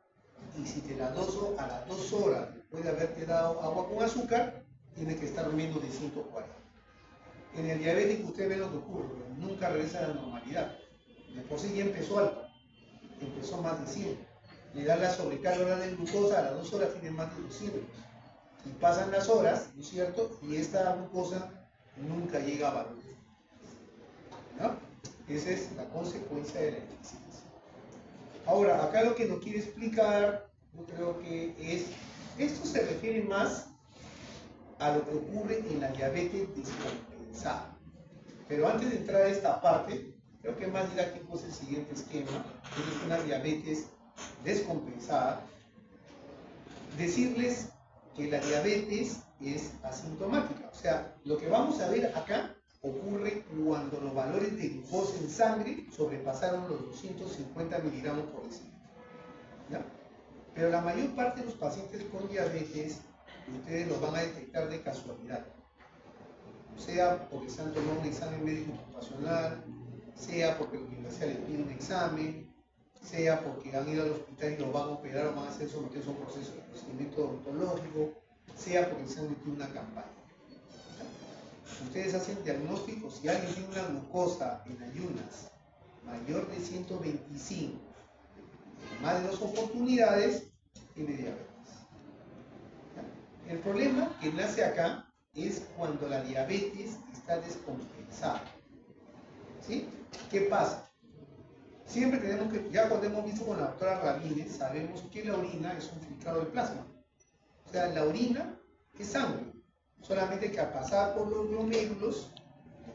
y si te la doso a las 2 horas después de haberte dado agua con azúcar, tiene que estar menos de 140. En el diabético usted ve lo que ocurre, nunca regresa a la normalidad. De por sí ya empezó alto, empezó más de 100. Le dan la sobrecarga oral de glucosa, a las 2 horas tiene más de 200. Y pasan las horas, ¿no es cierto? Y esta glucosa nunca llega a valor. ¿No? Esa es la consecuencia de la deficiencia. Ahora, acá lo que nos quiere explicar, yo creo que es, esto se refiere más a lo que ocurre en la diabetes descompensada. Pero antes de entrar a esta parte, creo que más didáctico es el siguiente esquema, que es una diabetes descompensada. Decirles que la diabetes es asintomática. O sea, lo que vamos a ver acá ocurre cuando los valores de glucosa en sangre sobrepasaron los 250 miligramos por decilitro. ¿Ya? Pero la mayor parte de los pacientes con diabetes, ustedes los van a detectar de casualidad. Sea porque se han tomado un examen médico ocupacional, sea porque la universidad les pide un examen, sea porque han ido al hospital y los van a operar o van a ser sometidos a un proceso de procedimiento odontológico, sea porque se han metido en una campaña. Ustedes hacen diagnósticos, si alguien tiene una glucosa en ayunas mayor de 125, en más de 2 oportunidades, tiene diabetes. El problema que nace acá es cuando la diabetes está descompensada. ¿Sí? ¿Qué pasa? Siempre tenemos que, ya cuando hemos visto con la doctora Ramírez, sabemos que la orina es un filtrado de plasma. O sea, la orina es sangre. Solamente que al pasar por los glomérulos,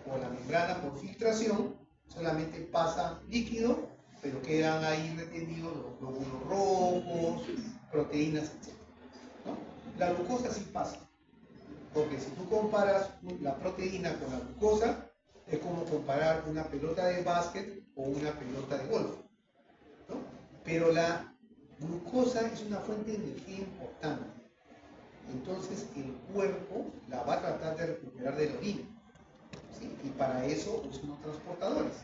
por la membrana, por filtración, solamente pasa líquido, pero quedan ahí retenidos los glóbulos rojos, proteínas, etc. ¿No? La glucosa sí pasa. Porque si tú comparas la proteína con la glucosa, es como comparar una pelota de básquet o una pelota de golf, ¿no? Pero la glucosa es una fuente de energía importante. Entonces el cuerpo la va a tratar de recuperar de la orina, ¿sí? Y para eso usan los transportadores.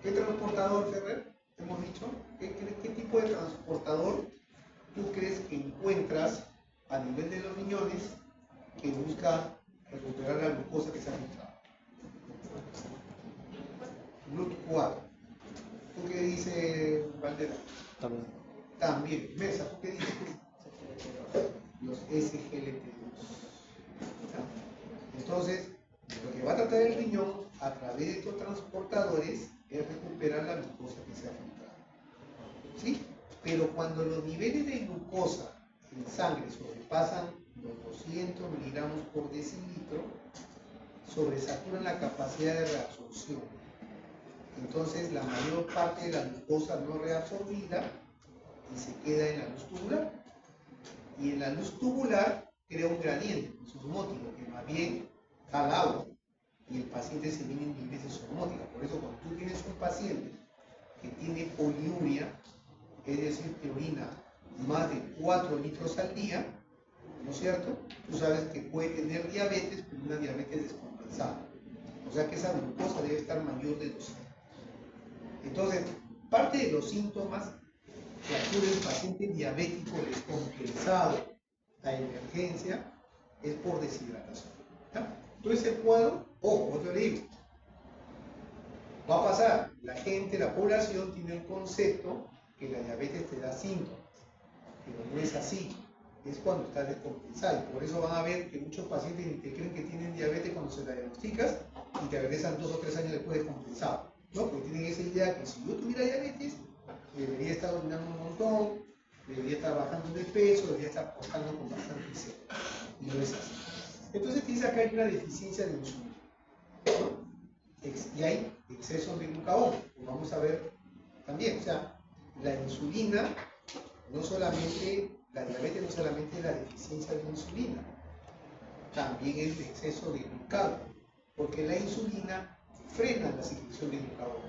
¿Qué transportador, Ferrer? Hemos dicho, ¿qué tipo de transportador tú crees que encuentras a nivel de los riñones que busca recuperar la glucosa que se ha filtrado? GLUT4. ¿Tú qué dices, Valdera? También. Mesa, ¿tú qué dices? Los SGLT2. Entonces, lo que va a tratar el riñón a través de estos transportadores es recuperar la glucosa que se ha filtrado. ¿Sí? Pero cuando los niveles de glucosa en sangre sobrepasan los 200 miligramos por decilitro, sobresaturan la capacidad de reabsorción. Entonces, la mayor parte de la glucosa no reabsorbida y se queda en la luz tubular. Y en la luz tubular crea un gradiente osmótico que más bien da al agua y el paciente se viene en niveles osmóticos. Por eso, cuando tú tienes un paciente que tiene poliuria, es decir, que orina más de 4 litros al día, ¿no es cierto? Tú sabes que puede tener diabetes, pero una diabetes descompensada. O sea que esa glucosa debe estar mayor de 200. Entonces, parte de los síntomas que acude el paciente diabético descompensado a emergencia es por deshidratación. ¿Ya? Entonces el cuadro, ojo, yo le digo, va a pasar, la gente, la población tiene el concepto que la diabetes te da síntomas, pero no es así, es cuando estás descompensado, y por eso van a ver que muchos pacientes ni te creen que tienen diabetes cuando se la diagnosticas y te regresan 2 o 3 años después descompensado, ¿no? Porque tienen esa idea que si yo tuviera diabetes, debería estar dominando un montón, debería estar bajando de peso, debería estar portando con bastante peso, y no es así. Entonces dice acá hay una deficiencia de insulina, ¿no? Y hay exceso de glucagón, como vamos a ver también. O sea, la insulina, no solamente, la diabetes no solamente es la deficiencia de insulina, también es el exceso de glucagón, porque la insulina frena la secreción de glucagón,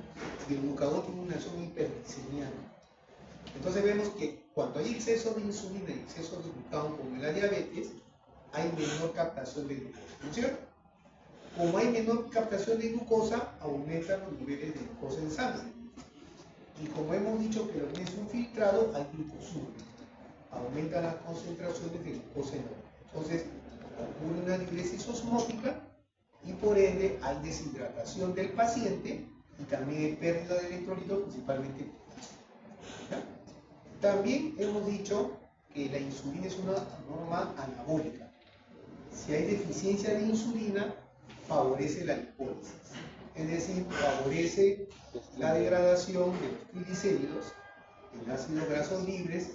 y el glucagón tiene una acción hiperglicemiana. Entonces vemos que cuando hay exceso de insulina y exceso de glucagón, como en la diabetes, hay menor captación de glucosa, ¿no es cierto? Como hay menor captación de glucosa, aumentan los niveles de glucosa en sangre. Y como hemos dicho que la orina es un filtrado, hay glucosuria. Aumentan las concentraciones de glucosa en la orina. Entonces, ocurre una diuresis osmótica y por ende hay deshidratación del paciente y también hay pérdida de electrolitos, principalmente potasio. También hemos dicho que la insulina es una norma anabólica. Si hay deficiencia de insulina, favorece la lipólisis, es decir, favorece la degradación de los triglicéridos en ácidos grasos libres.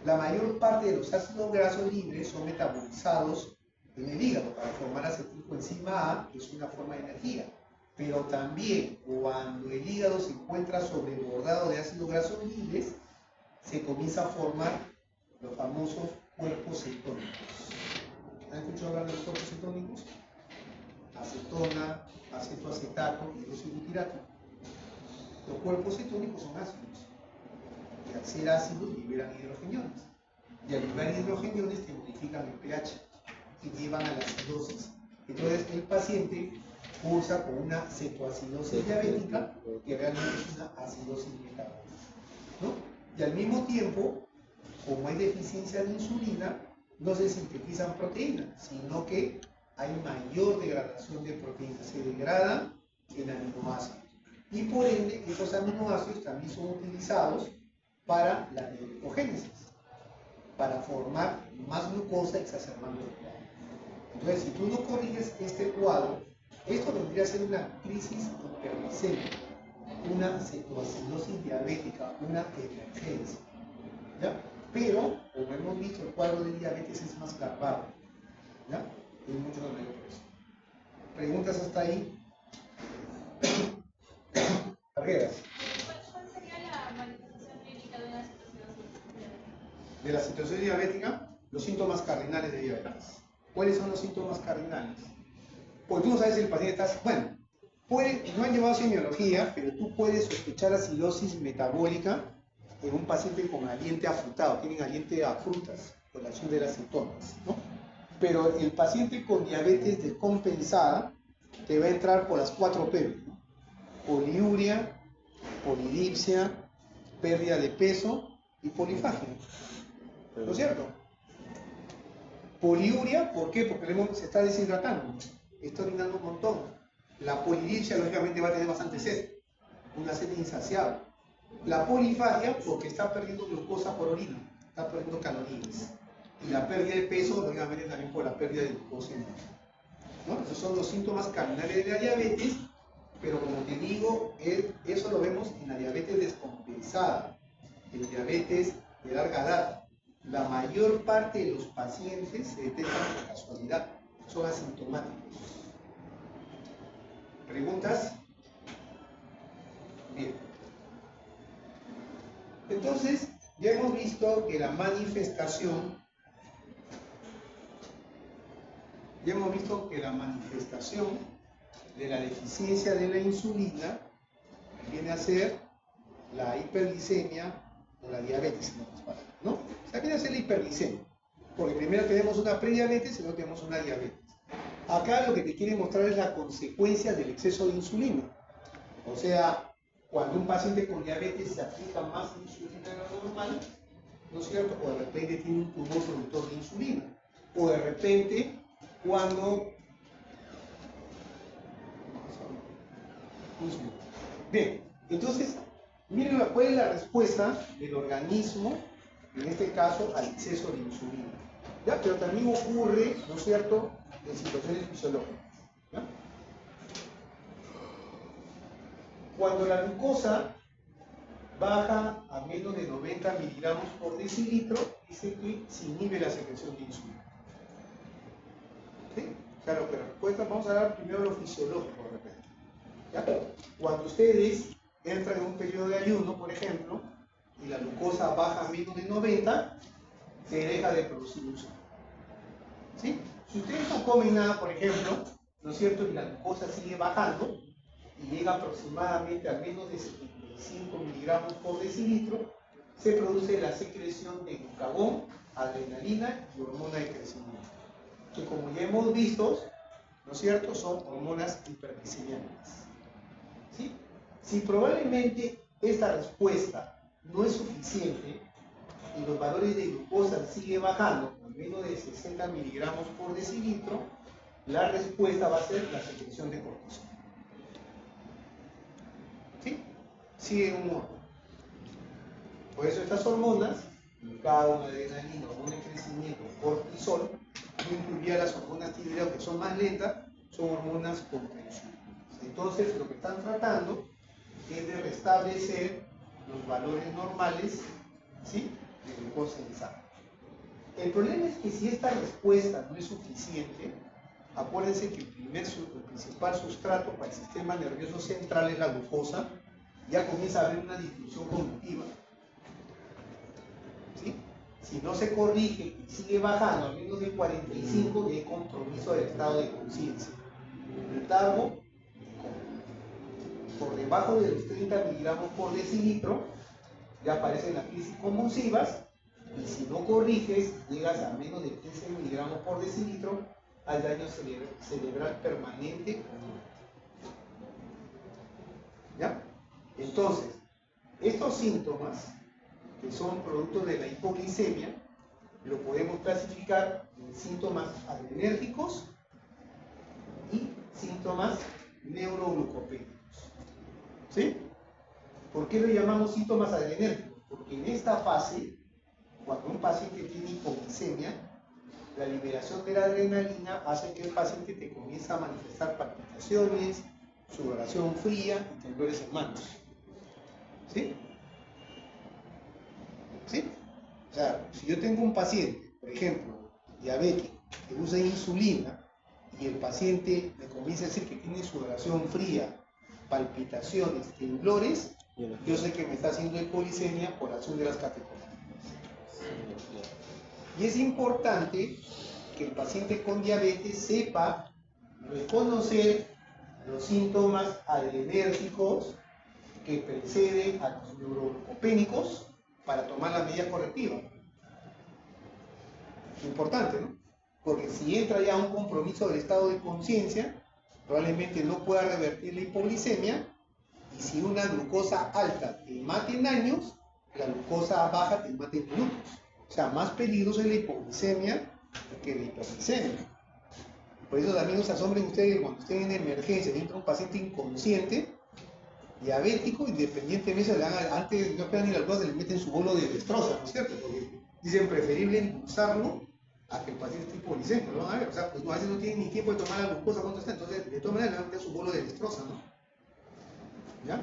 La mayor parte de los ácidos grasos libres son metabolizados en el hígado para formar acetilcoenzima A, que es una forma de energía. Pero también cuando el hígado se encuentra sobrebordado de ácidos grasos libres, se comienza a formar los famosos cuerpos cetónicos. ¿Han escuchado hablar de los cuerpos cetónicos? Acetona, acetoacetato y hidroxibutirato. Los cuerpos cetónicos son ácidos. Y al ser ácidos liberan hidrogeniones. Y al liberar hidrogeniones te modifican el pH y llevan a la acidosis. Entonces el paciente cursa con una cetoacidosis diabética que realmente es una acidosis metabólica, ¿no? Y al mismo tiempo, como hay deficiencia de insulina, no se sintetizan proteínas, sino que hay mayor degradación de proteínas, se degradan en aminoácidos. Y por ende, esos aminoácidos también son utilizados para la glucogénesis, para formar más glucosa exacerbando el cuadro. Entonces, si tú no corriges este cuadro, esto vendría a ser una crisis hiperglicémica, una cetoacidosis diabética, una emergencia, ¿ya? Pero, como hemos visto, el cuadro de diabetes es más larvado, ¿ya? Es mucho más mayor por eso. ¿Preguntas hasta ahí? Barreras. ¿Cuál sería la manifestación clínica de una situación diabética? De la situación diabética, los síntomas cardinales de diabetes. ¿Cuáles son los síntomas cardinales? Pues tú no sabes si el paciente está... Bueno, no han llevado semiología, pero tú puedes sospechar acidosis metabólica en un paciente con aliente afrutado. Tienen aliente a frutas por la acción de las cetonas, ¿no? Pero el paciente con diabetes descompensada te va a entrar por las 4 P, ¿no? Poliuria, polidipsia, pérdida de peso y polifagia. ¿No es cierto? Poliuria, ¿por qué? Porque se está deshidratando, está orinando un montón. La polidipsia, lógicamente, va a tener bastante sed, una sed insaciable. La polifagia, porque está perdiendo glucosa por orina, está perdiendo calorías. Y la pérdida de peso, lógicamente, también por la pérdida de glucosa en orina, ¿no? Esos son los síntomas cardinales de la diabetes, pero como te digo, eso lo vemos en la diabetes descompensada, en diabetes de larga edad. La mayor parte de los pacientes se detectan por casualidad, son asintomáticos. ¿Preguntas? Bien. Entonces, ya hemos visto que la manifestación de la deficiencia de la insulina viene a ser la hiperglicemia o la diabetes, en otras palabras, ¿no? O sea, viene a ser la hiperglicemia. Porque primero tenemos una prediabetes y luego tenemos una diabetes. Acá lo que te quiere mostrar es la consecuencia del exceso de insulina. O sea, cuando un paciente con diabetes se aplica más insulina de lo normal, ¿no es cierto? O de repente tiene un tumor productor de insulina. O de repente, cuando... Bien, entonces, miren cuál es la respuesta del organismo, en este caso, al exceso de insulina. ¿Ya? Pero también ocurre, ¿no es cierto?, en situaciones fisiológicas. ¿Ya? Cuando la glucosa baja a menos de 90 miligramos por decilitro, dice que se inhibe la secreción de insulina. ¿Sí? Claro, pero respuesta, vamos a hablar primero de lo fisiológico de repente. ¿Ya? Cuando ustedes entran en un periodo de ayuno, por ejemplo, y la glucosa baja a menos de 90, se deja de producir insulina. ¿Sí? Si ustedes no comen nada, por ejemplo, ¿no es cierto?, y la glucosa sigue bajando, y llega aproximadamente a menos de 75 miligramos por decilitro, se produce la secreción de glucagón, adrenalina y hormona de crecimiento, que como ya hemos visto, ¿no es cierto?, son hormonas hiperglicemiantes. ¿Sí? Si probablemente esta respuesta no es suficiente y los valores de glucosa siguen bajando a menos de 60 miligramos por decilitro, la respuesta va a ser la secreción de cortisol. ¿Sí? Sigue un orden. Por eso estas hormonas, glucagón, adrenalina, hormona de crecimiento, cortisol, no incluiría las hormonas tiroideas que son más lentas, son hormonas contrainsulinas. Entonces, lo que están tratando es de restablecer los valores normales, ¿sí?, de glucosa en sangre. El problema es que si esta respuesta no es suficiente, acuérdense que el principal sustrato para el sistema nervioso central es la glucosa, ya comienza a haber una disfunción cognitiva. ¿Sí? Si no se corrige y sigue bajando a menos de 45, hay compromiso del estado de conciencia. Letargo, por debajo de los 30 miligramos por decilitro, ya aparecen las crisis convulsivas, y si no corriges, llegas a menos de 15 miligramos por decilitro, al daño cerebral permanente. ¿Ya? Entonces, estos síntomas, que son productos de la hipoglicemia, lo podemos clasificar en síntomas adrenérgicos y síntomas neuroglucopénicos. ¿Sí? ¿Por qué lo llamamos síntomas adrenérgicos? Porque en esta fase, cuando un paciente tiene hipoglicemia, la liberación de la adrenalina hace que el paciente te comience a manifestar palpitaciones, sudoración fría y temblores en manos. ¿Sí? ¿Sí? O sea, si yo tengo un paciente, por ejemplo, diabético, que usa insulina, y el paciente me comienza a decir que tiene sudoración fría, palpitaciones, temblores, yo sé que me está haciendo hipoglicemia por acción de las catecolaminas. Y es importante que el paciente con diabetes sepa reconocer los síntomas adrenérgicos que preceden a los neuroglucopénicos para tomar las medidas correctivas. Importante, ¿no? Porque si entra ya un compromiso del estado de conciencia, probablemente no pueda revertir la hipoglicemia, y si una glucosa alta te mata en años, la glucosa baja te mata en minutos. O sea, más peligroso es la hipoglicemia que la hiperglicemia. Por eso también no se asombren ustedes cuando estén en emergencia y entra un paciente inconsciente, diabético, independientemente, antes no esperan ni la glucosa, le meten su bolo de destroza, ¿no es cierto? Porque dicen preferible impulsarlo a que el paciente esté hipoglicémico, ¿no? A ver, o sea, pues a veces no tiene ni tiempo de tomar la glucosa, ¿cuánto está? Entonces, de todas maneras, le meten su bolo de destroza, ¿no? ¿Ya?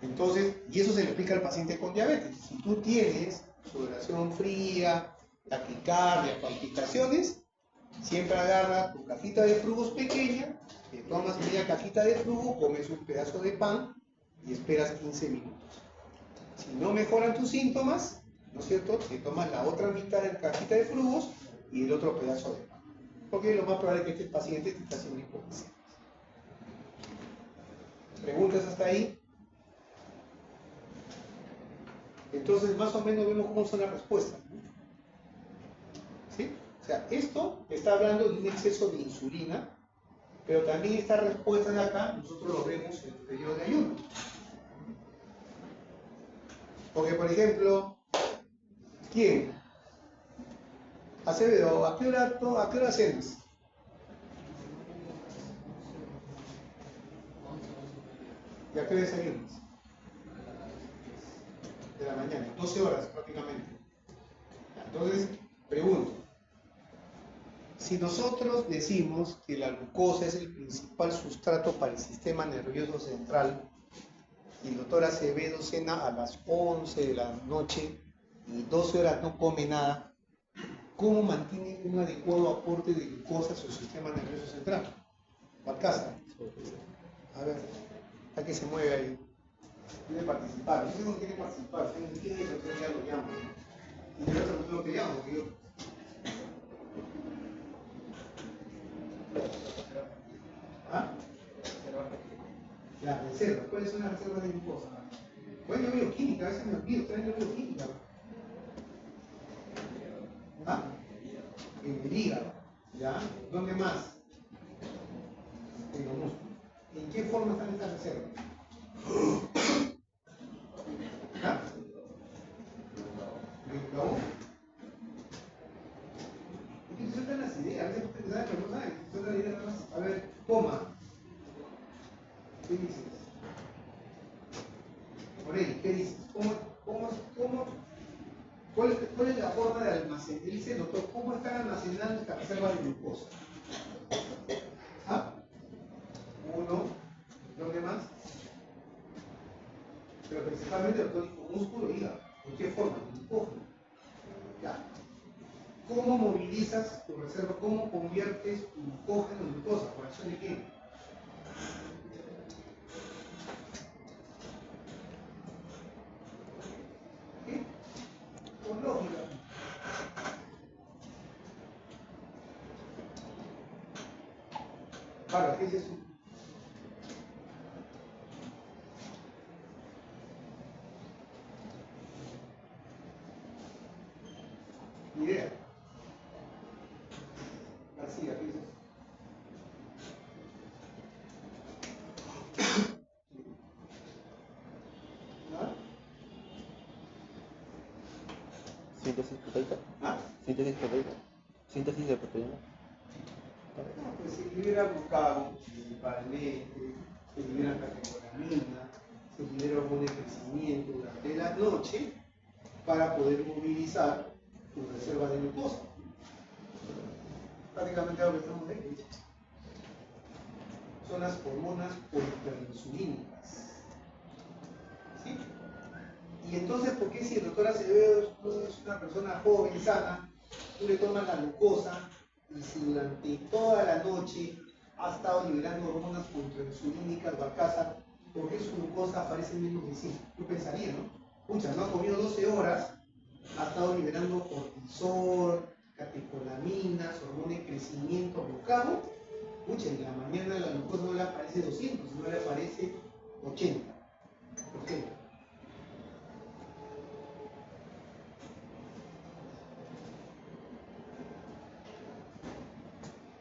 Entonces, y eso se le explica al paciente con diabetes. Si tú tienes sudoración fría, taquicardia, palpitaciones, siempre agarra tu cajita de frugos pequeña, te tomas media cajita de frugo, comes un pedazo de pan y esperas 15 minutos. Si no mejoran tus síntomas, ¿no es cierto?, te tomas la otra mitad de la cajita de frugos y el otro pedazo de pan. Porque lo más probable es que este paciente te está haciendo hipoglicemia. ¿Preguntas hasta ahí? Entonces, más o menos vemos cómo son las respuestas, ¿no? ¿Sí? O sea, esto está hablando de un exceso de insulina, pero también esta respuesta de acá, nosotros lo vemos en el periodo de ayuno. Porque, por ejemplo, ¿quién? Acevedo, ¿a qué hora cenas? ¿Y a qué hora desayunas? De la mañana, 12 horas prácticamente. Entonces, pregunto, si nosotros decimos que la glucosa es el principal sustrato para el sistema nervioso central, y el doctor Acevedo cena a las 11 de la noche y 12 horas no come nada, ¿cómo mantiene un adecuado aporte de glucosa a su sistema nervioso central? Balcázar. A ver, ¿a qué se mueve ahí? Quiere participar. No sé cómo quiere participar. Si no quiere, entonces ya lo llamo. Y yo no tengo que llamo, porque yo... ¿Ah? Las reservas. ¿Cuáles son las reservas de glucosa? Bueno, yo bioquímica, a veces me olvido, estoy en bioquímica. ¿Ah? En el hígado. ¿Ya? ¿Dónde más? En los músculos. ¿En qué forma están estas reservas? ¿Ah? ¿Glucagón? Es que sueltan las ideas, a veces ustedes saben, pero no saben. Sueltan las ideas nada más. A ver, coma. ¿Qué dices? Por ahí, ¿qué dices? ¿Cuál es la forma de almacenar? Dice el doctor, ¿cómo están almacenando esta reserva de glucosa? ¿Ah? Uno, ¿dónde más? Pero principalmente el doctor dijo músculo y hígado. ¿En qué forma? Glucógeno. Ya. ¿Cómo movilizas tu reserva? ¿Cómo conviertes tu glucógeno en glucosa? ¿Por acción de qué? ¿Qué? Con lógica. Claro, ¿qué es eso? Ni idea. García, ¿qué es eso? ¿Ah? Síntesis proteica. ¿Ah? Síntesis proteica. Síntesis de proteína. No, pues se libera glucagón principalmente, se libera catecolamina, se libera hormona de crecimiento durante la noche para poder movilizar tus reservas de glucosa. Prácticamente lo que estamos viendo son las hormonas poliinsulínicas. ¿Sí? Y entonces, ¿por qué si el doctor Acevedo es una persona joven, sana, tú le tomas la glucosa y si durante toda la noche ha estado liberando hormonas contrainsulínicas o alcázar, ¿por qué su glucosa aparece menos de 100? Yo pensaría, ¿no? Pucha, no ha comido 12 horas, ha estado liberando cortisol, catecolaminas, hormona de crecimiento, glucagón. Pucha, en la mañana la glucosa no le aparece 200, sino le aparece 80. ¿Por qué?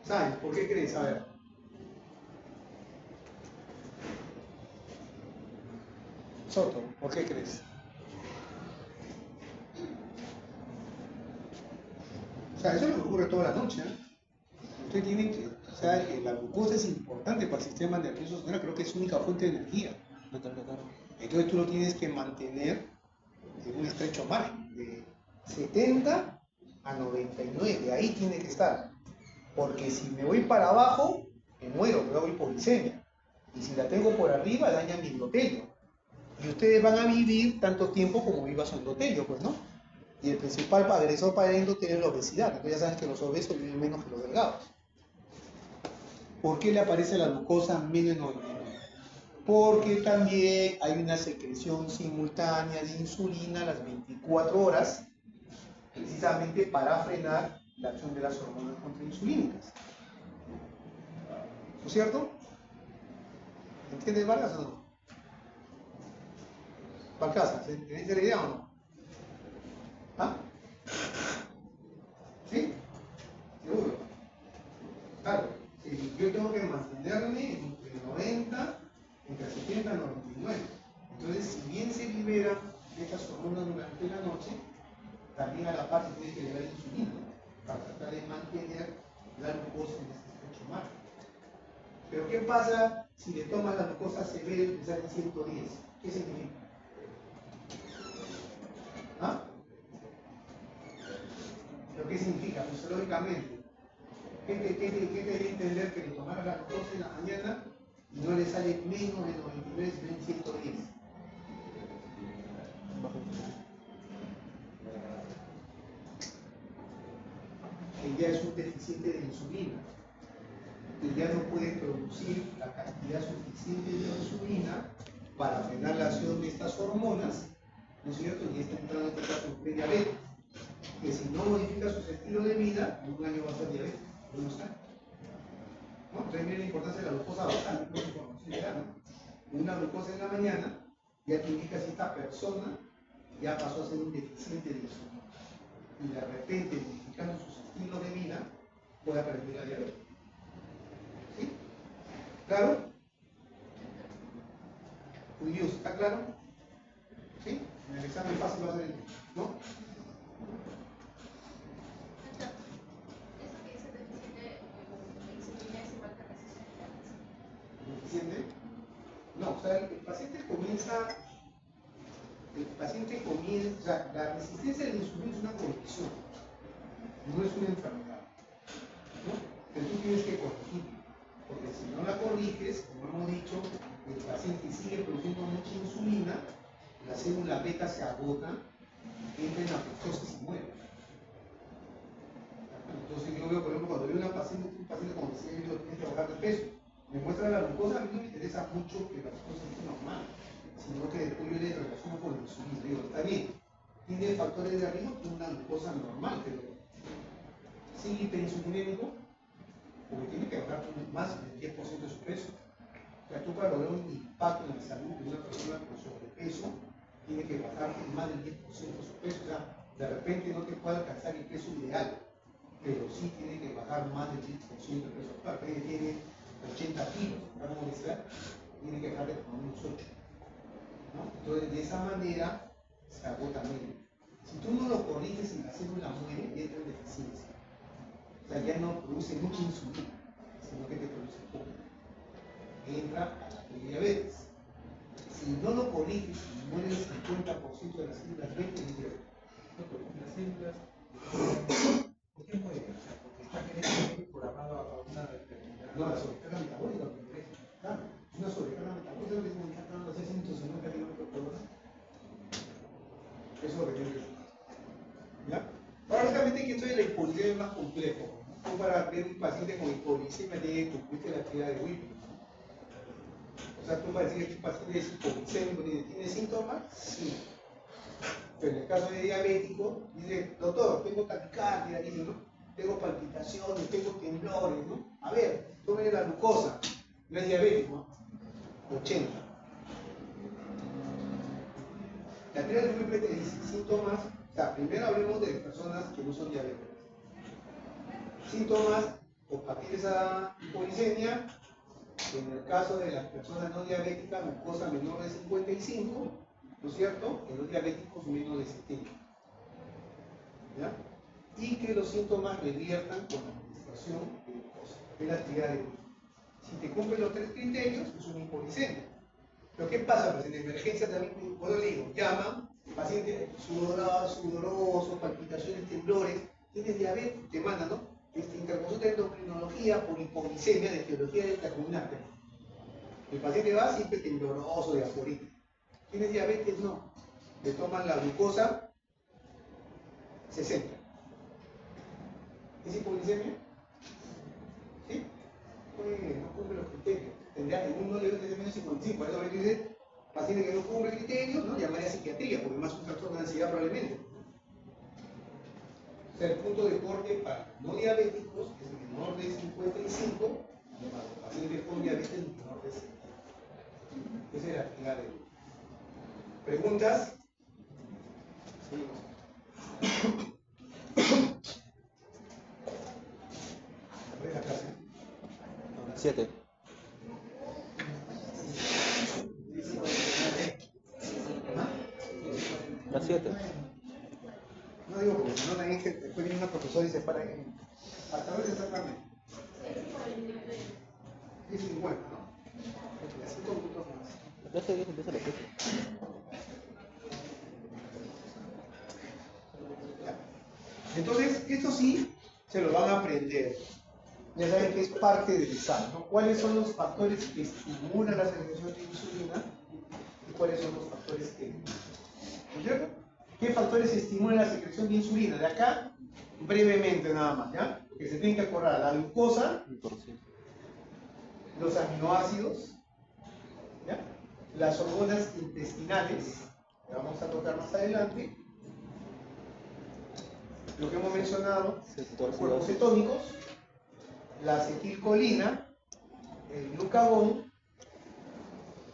¿Sabes? ¿Por qué crees? A ver. Soto, ¿por qué crees? O sea, eso es lo que ocurre toda la noche. ¿Eh? Usted tiene que, o sea, la glucosa es importante para el sistema nervioso central, creo que es su única fuente de energía. Entonces tú lo tienes que mantener en un estrecho margen, de 70 a 99, ahí tiene que estar. Porque si me voy para abajo, me muero, me voy por hipoglicemia. Y si la tengo por arriba, daña mi endotelio. Y ustedes van a vivir tanto tiempo como viva su endotelio, pues, ¿no? Y el principal agresor para el endotelio es la obesidad. Entonces ya sabes que los obesos viven menos que los delgados. ¿Por qué le aparece la glucosa menos de 99? Porque también hay una secreción simultánea de insulina a las 24 horas, precisamente para frenar la acción de las hormonas contrainsulínicas. ¿No es cierto? ¿Entiendes, Vargas, o no? Balcázar, ¿tenés la idea o no? ¿Ah? ¿Sí? bien se liberan estas hormonas durante la noche, también a la par se tiene que liberar insulina para tratar de mantener la glucosa en este estrecho margen. Pero ¿qué pasa si le tomas la glucosa severa y te sale 110? ¿Qué significa? ¿Ah? ¿Pero qué significa? Fisiológicamente. ¿Qué te debe entender que le tomara la glucosa en la mañana y no le sale menos de 99, sino en 110? Que ya es un deficiente de insulina, que ya no puede producir la cantidad suficiente de insulina para frenar la acción de estas hormonas, ¿no es cierto? Y está entrando en este caso en prediabetes, que si no modifica su estilo de vida, en un año va a ser diabético, no está. ¿No? Entonces miren la importancia de la glucosa basal, no es información ya, ¿no? Una glucosa en la mañana ya te indica si esta persona ya pasó a ser un deficiente de insulina. Y de repente, modificando sus estilos de vida, puede aprender la diabetes. ¿Sí? ¿Claro? Dios, ¿está claro? ¿Sí? En el examen fácil va a ser el, ¿no? Eso que dice deficiente de insulina es igual que resistencia a la insulina. ¿Deficiente? No, o sea, el paciente comienza, o sea, la resistencia a la insulina es una condición, no es una enfermedad, ¿no? Pero tú tienes que corregirla, porque si no la corriges, como hemos dicho, el paciente sigue produciendo mucha insulina, la célula beta se agota, entra en apoptosis y muere. Entonces yo veo, por ejemplo, cuando veo un paciente como decía yo, tiene que bajar de peso, me muestra la glucosa, a mí no me interesa mucho que la glucosa esté normal, sino que después yo le relaciono con la insulina. Digo, está bien, tiene factores de riesgo, tiene una glucosa normal, pero sigue hiperinsulinémico, porque tiene que bajar más del 10% de su peso. O sea, tú para lograr un impacto en la salud de una persona con sobrepeso, tiene que bajar más del 10% de su peso. O sea, de repente no te puede alcanzar el peso ideal, pero sí tiene que bajar más del 10% del peso actual. Porque tiene 80 kilos, vamos a decir, tiene que bajar de como unos 8. ¿No? Entonces, de esa manera se agota menos. Si tú no lo corriges y la célula muere, ya entra en deficiencia. O sea, ya no produce mucha insulina, sino que te produce poco. Entra a la prediabetes. Si no lo corriges y muere el 50% de las células beta, es diabetes. Las células, ¿por qué muere? O sea, porque está genéticamente programado a una determinada. No, la sobrecarga metabólica, claro, es una sobrecarga metabólica, lo que me está dando 650 kilómetros por hora. Eso es lo que tiene que ser. ¿Ya? Ahora, lógicamente que esto de la hipoglicemia es más complejo. Tú para ver un paciente con hipoglicemia tiene que cumplirte la actividad de Whipple. O sea, tú para decir que un paciente es hipoglicémico, ¿tiene síntomas? Sí. Pero en el caso de diabético, dice, doctor, tengo taquicardia, dice, ¿no? Tengo palpitaciones, tengo temblores, ¿no? A ver, tómele la glucosa. No es diabético, ¿no? 80. La actividad de Whipple te dice síntomas. O sea, primero hablemos de personas que no son diabéticas. Síntomas, o partir esa hipoglicemia, en el caso de las personas no diabéticas, glucosa menor de 55, ¿no es cierto? En los diabéticos menos de 70. ¿Ya? Y que los síntomas reviertan con la administración de glucosa, de la actividad de glucosa. Si te cumplen los 3 criterios, es una hipoglicemia. Pero ¿qué pasa? Pues en emergencia también, cuando le digo, llaman, el paciente sudoroso, palpitaciones, temblores, tienes diabetes, te mandan, ¿no? Interconsulta de endocrinología por hipoglicemia de etiología de la fulminante. El paciente va siempre tembloroso, de aforitis. ¿Tienes diabetes? No. Le toman la glucosa 60. ¿Es hipoglicemia? ¿Sí? Pues no cumple los criterios. Tendría que uno debe tener menos 55. Por eso me dice, paciente que no cumple criterios, ¿no? Llamaría a psiquiatría, porque más un trastorno de ansiedad probablemente. O sea, el punto de corte para no diabéticos es menor de 55, y para los pacientes con diabetes menor de 60. Esa es la actividad de grupo. ¿Preguntas? ¿Cuál es la clase? 7. Las 7. No digo porque si no también es que después viene una profesora y se para ahí. ¿Hasta dónde exactamente? 10:50, ¿no? 5 minutos más. La clase de 10 empieza a las 7. Entonces, esto sí se lo van a aprender. Ya saben que es parte del examen, ¿no? ¿Cuáles son los factores que estimulan la secreción de insulina y cuáles son los factores que no? ¿No es cierto? ¿Qué factores estimulan la secreción de insulina? De acá, brevemente nada más, ¿ya? Porque se tienen que acordar la glucosa, los aminoácidos, ¿ya? Las hormonas intestinales, que vamos a tocar más adelante, lo que hemos mencionado, los cuerpos cetónicos, la acetilcolina, el glucagón,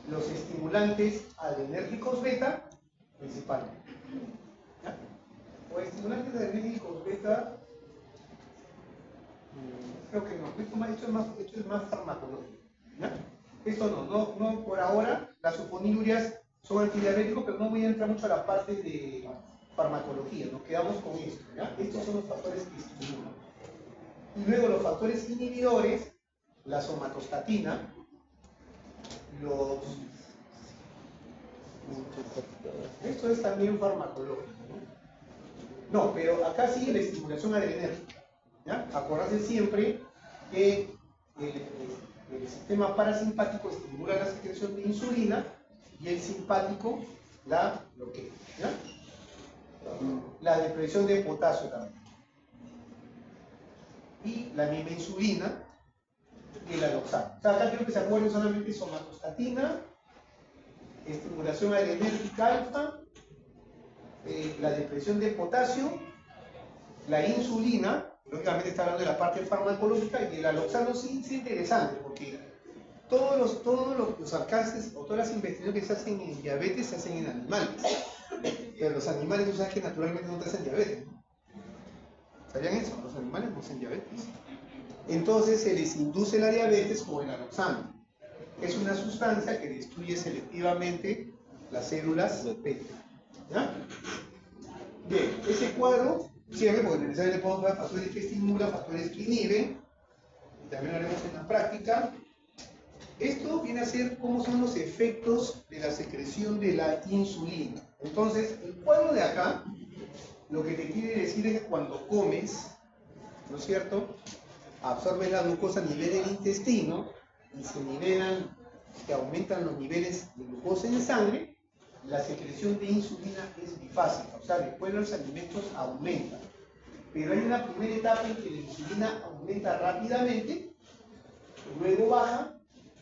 los estimulantes adrenérgicos beta, principalmente. ¿Ya? O estimulantes adrenérgicos beta, creo que no, esto es más farmacológico. ¿Ya? Esto no por ahora, las sulfonilurias son antidiabéticos, pero no voy a entrar mucho a la parte de farmacología, nos quedamos con esto. ¿Ya? Estos son los factores que estimulan. Y luego los factores inhibidores, la somatostatina, esto es también farmacológico, ¿no? Pero acá sigue la estimulación adrenérgica, ¿ya? Acordarse siempre que el sistema parasimpático estimula la secreción de insulina y el simpático la bloquea, ¿ya? La depresión de potasio también. Y la misma insulina y el aloxano. O sea, acá quiero que se acuerden solamente somatostatina, estimulación adrenérgica alfa, la depresión de potasio, la insulina, lógicamente está hablando de la parte farmacológica, y el aloxano sí es interesante, porque todos los alcances o todas las investigaciones que se hacen en diabetes se hacen en animales. Pero los animales, tú sabes que naturalmente no te hacen diabetes, ¿no? ¿Sabían eso? Los animales no hacen diabetes. Entonces se les induce la diabetes con el aloxano. Es una sustancia que destruye selectivamente las células beta. ¿Ya? Bien, ese cuadro sirve porque necesariamente le podemos dar factores que estimulan, factores que inhiben, y también lo haremos en la práctica. Esto viene a ser cómo son los efectos de la secreción de la insulina. Entonces, el cuadro de acá, lo que te quiere decir es que cuando comes, ¿no es cierto?, absorbes la glucosa a nivel del intestino y se aumentan los niveles de glucosa en sangre, la secreción de insulina es bifásica, o sea, después los alimentos aumentan. Pero hay una primera etapa en que la insulina aumenta rápidamente, luego baja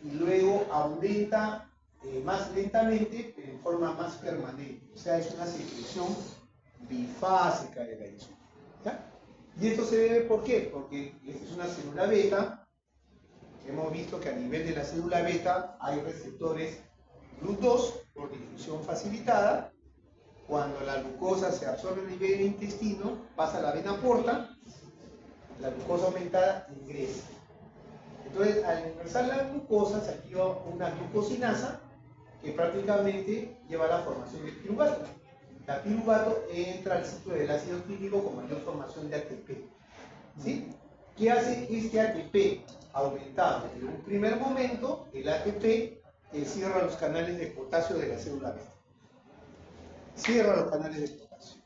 y luego aumenta más lentamente, pero en forma más permanente. O sea, es una secreción bifásica de la insulina. ¿Ya? Y esto se debe, ¿por qué? Porque esta es una célula beta. Hemos visto que a nivel de la célula beta hay receptores GLUT2 por difusión facilitada. Cuando la glucosa se absorbe a nivel del intestino, pasa a la vena porta, la glucosa aumentada ingresa. Entonces, al ingresar la glucosa, se activa una glucosinasa que prácticamente lleva a la formación del piruvato. La piruvato entra al ciclo del ácido clínico con mayor formación de ATP. ¿Sí? ¿Qué hace este ATP aumentado? En un primer momento, el ATP cierra los canales de potasio de la célula beta. Cierra los canales de potasio.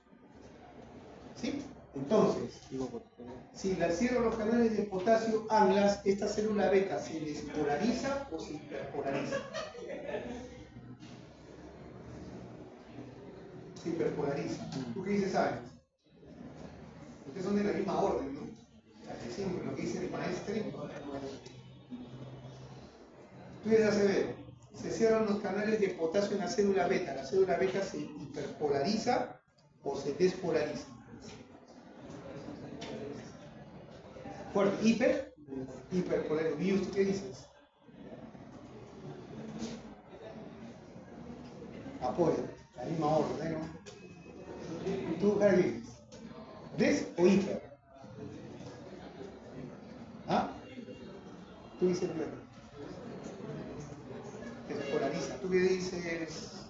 ¿Sí? Entonces, si la cierro los canales de potasio anglas, esta célula beta se despolariza o se hiperpolariza. Se hiperpolariza. ¿Tú qué dices, Alex? Ustedes son de la misma orden, ¿no? Casi siempre lo que dice el maestro. Tú dices, Acevedo, se cierran los canales de potasio en la célula beta se hiperpolariza o se despolariza. Fuerte, hiperpolariza. ¿Y usted qué dices? Apoya, la misma orden, ¿no? ¿Tú, Javier? ¿Des o hiper? ¿Ah? Tú dices bien. Despolariza. ¿Tú qué dices,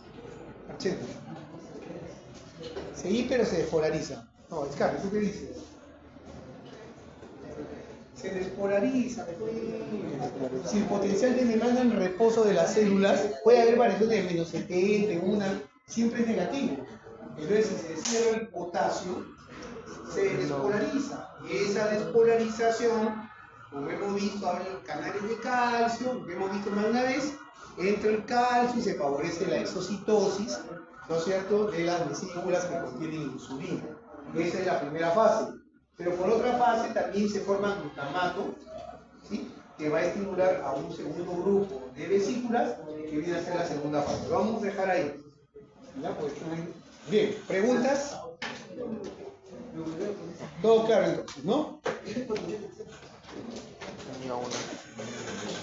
Marchena? Se hiper o se despolariza. No, Scarlett, ¿tú qué dices? Se despolariza. Si el potencial de demanda en reposo de las células, puede haber variaciones de menos 70, una, siempre es negativo. Entonces, si se cierra el potasio, se despolariza. Y esa despolarización, como hemos visto, abre canales de calcio, como hemos visto más una vez, entra el calcio y se favorece la exocitosis, ¿no es cierto?, de las vesículas que contienen insulina. Esa es la primera fase. Pero por otra fase también se forma glutamato, ¿sí?, que va a estimular a un segundo grupo de vesículas que viene a ser la segunda fase. Lo vamos a dejar ahí. ¿Ya? Bien, ¿preguntas? Todo claro entonces, ¿no? Tenía una.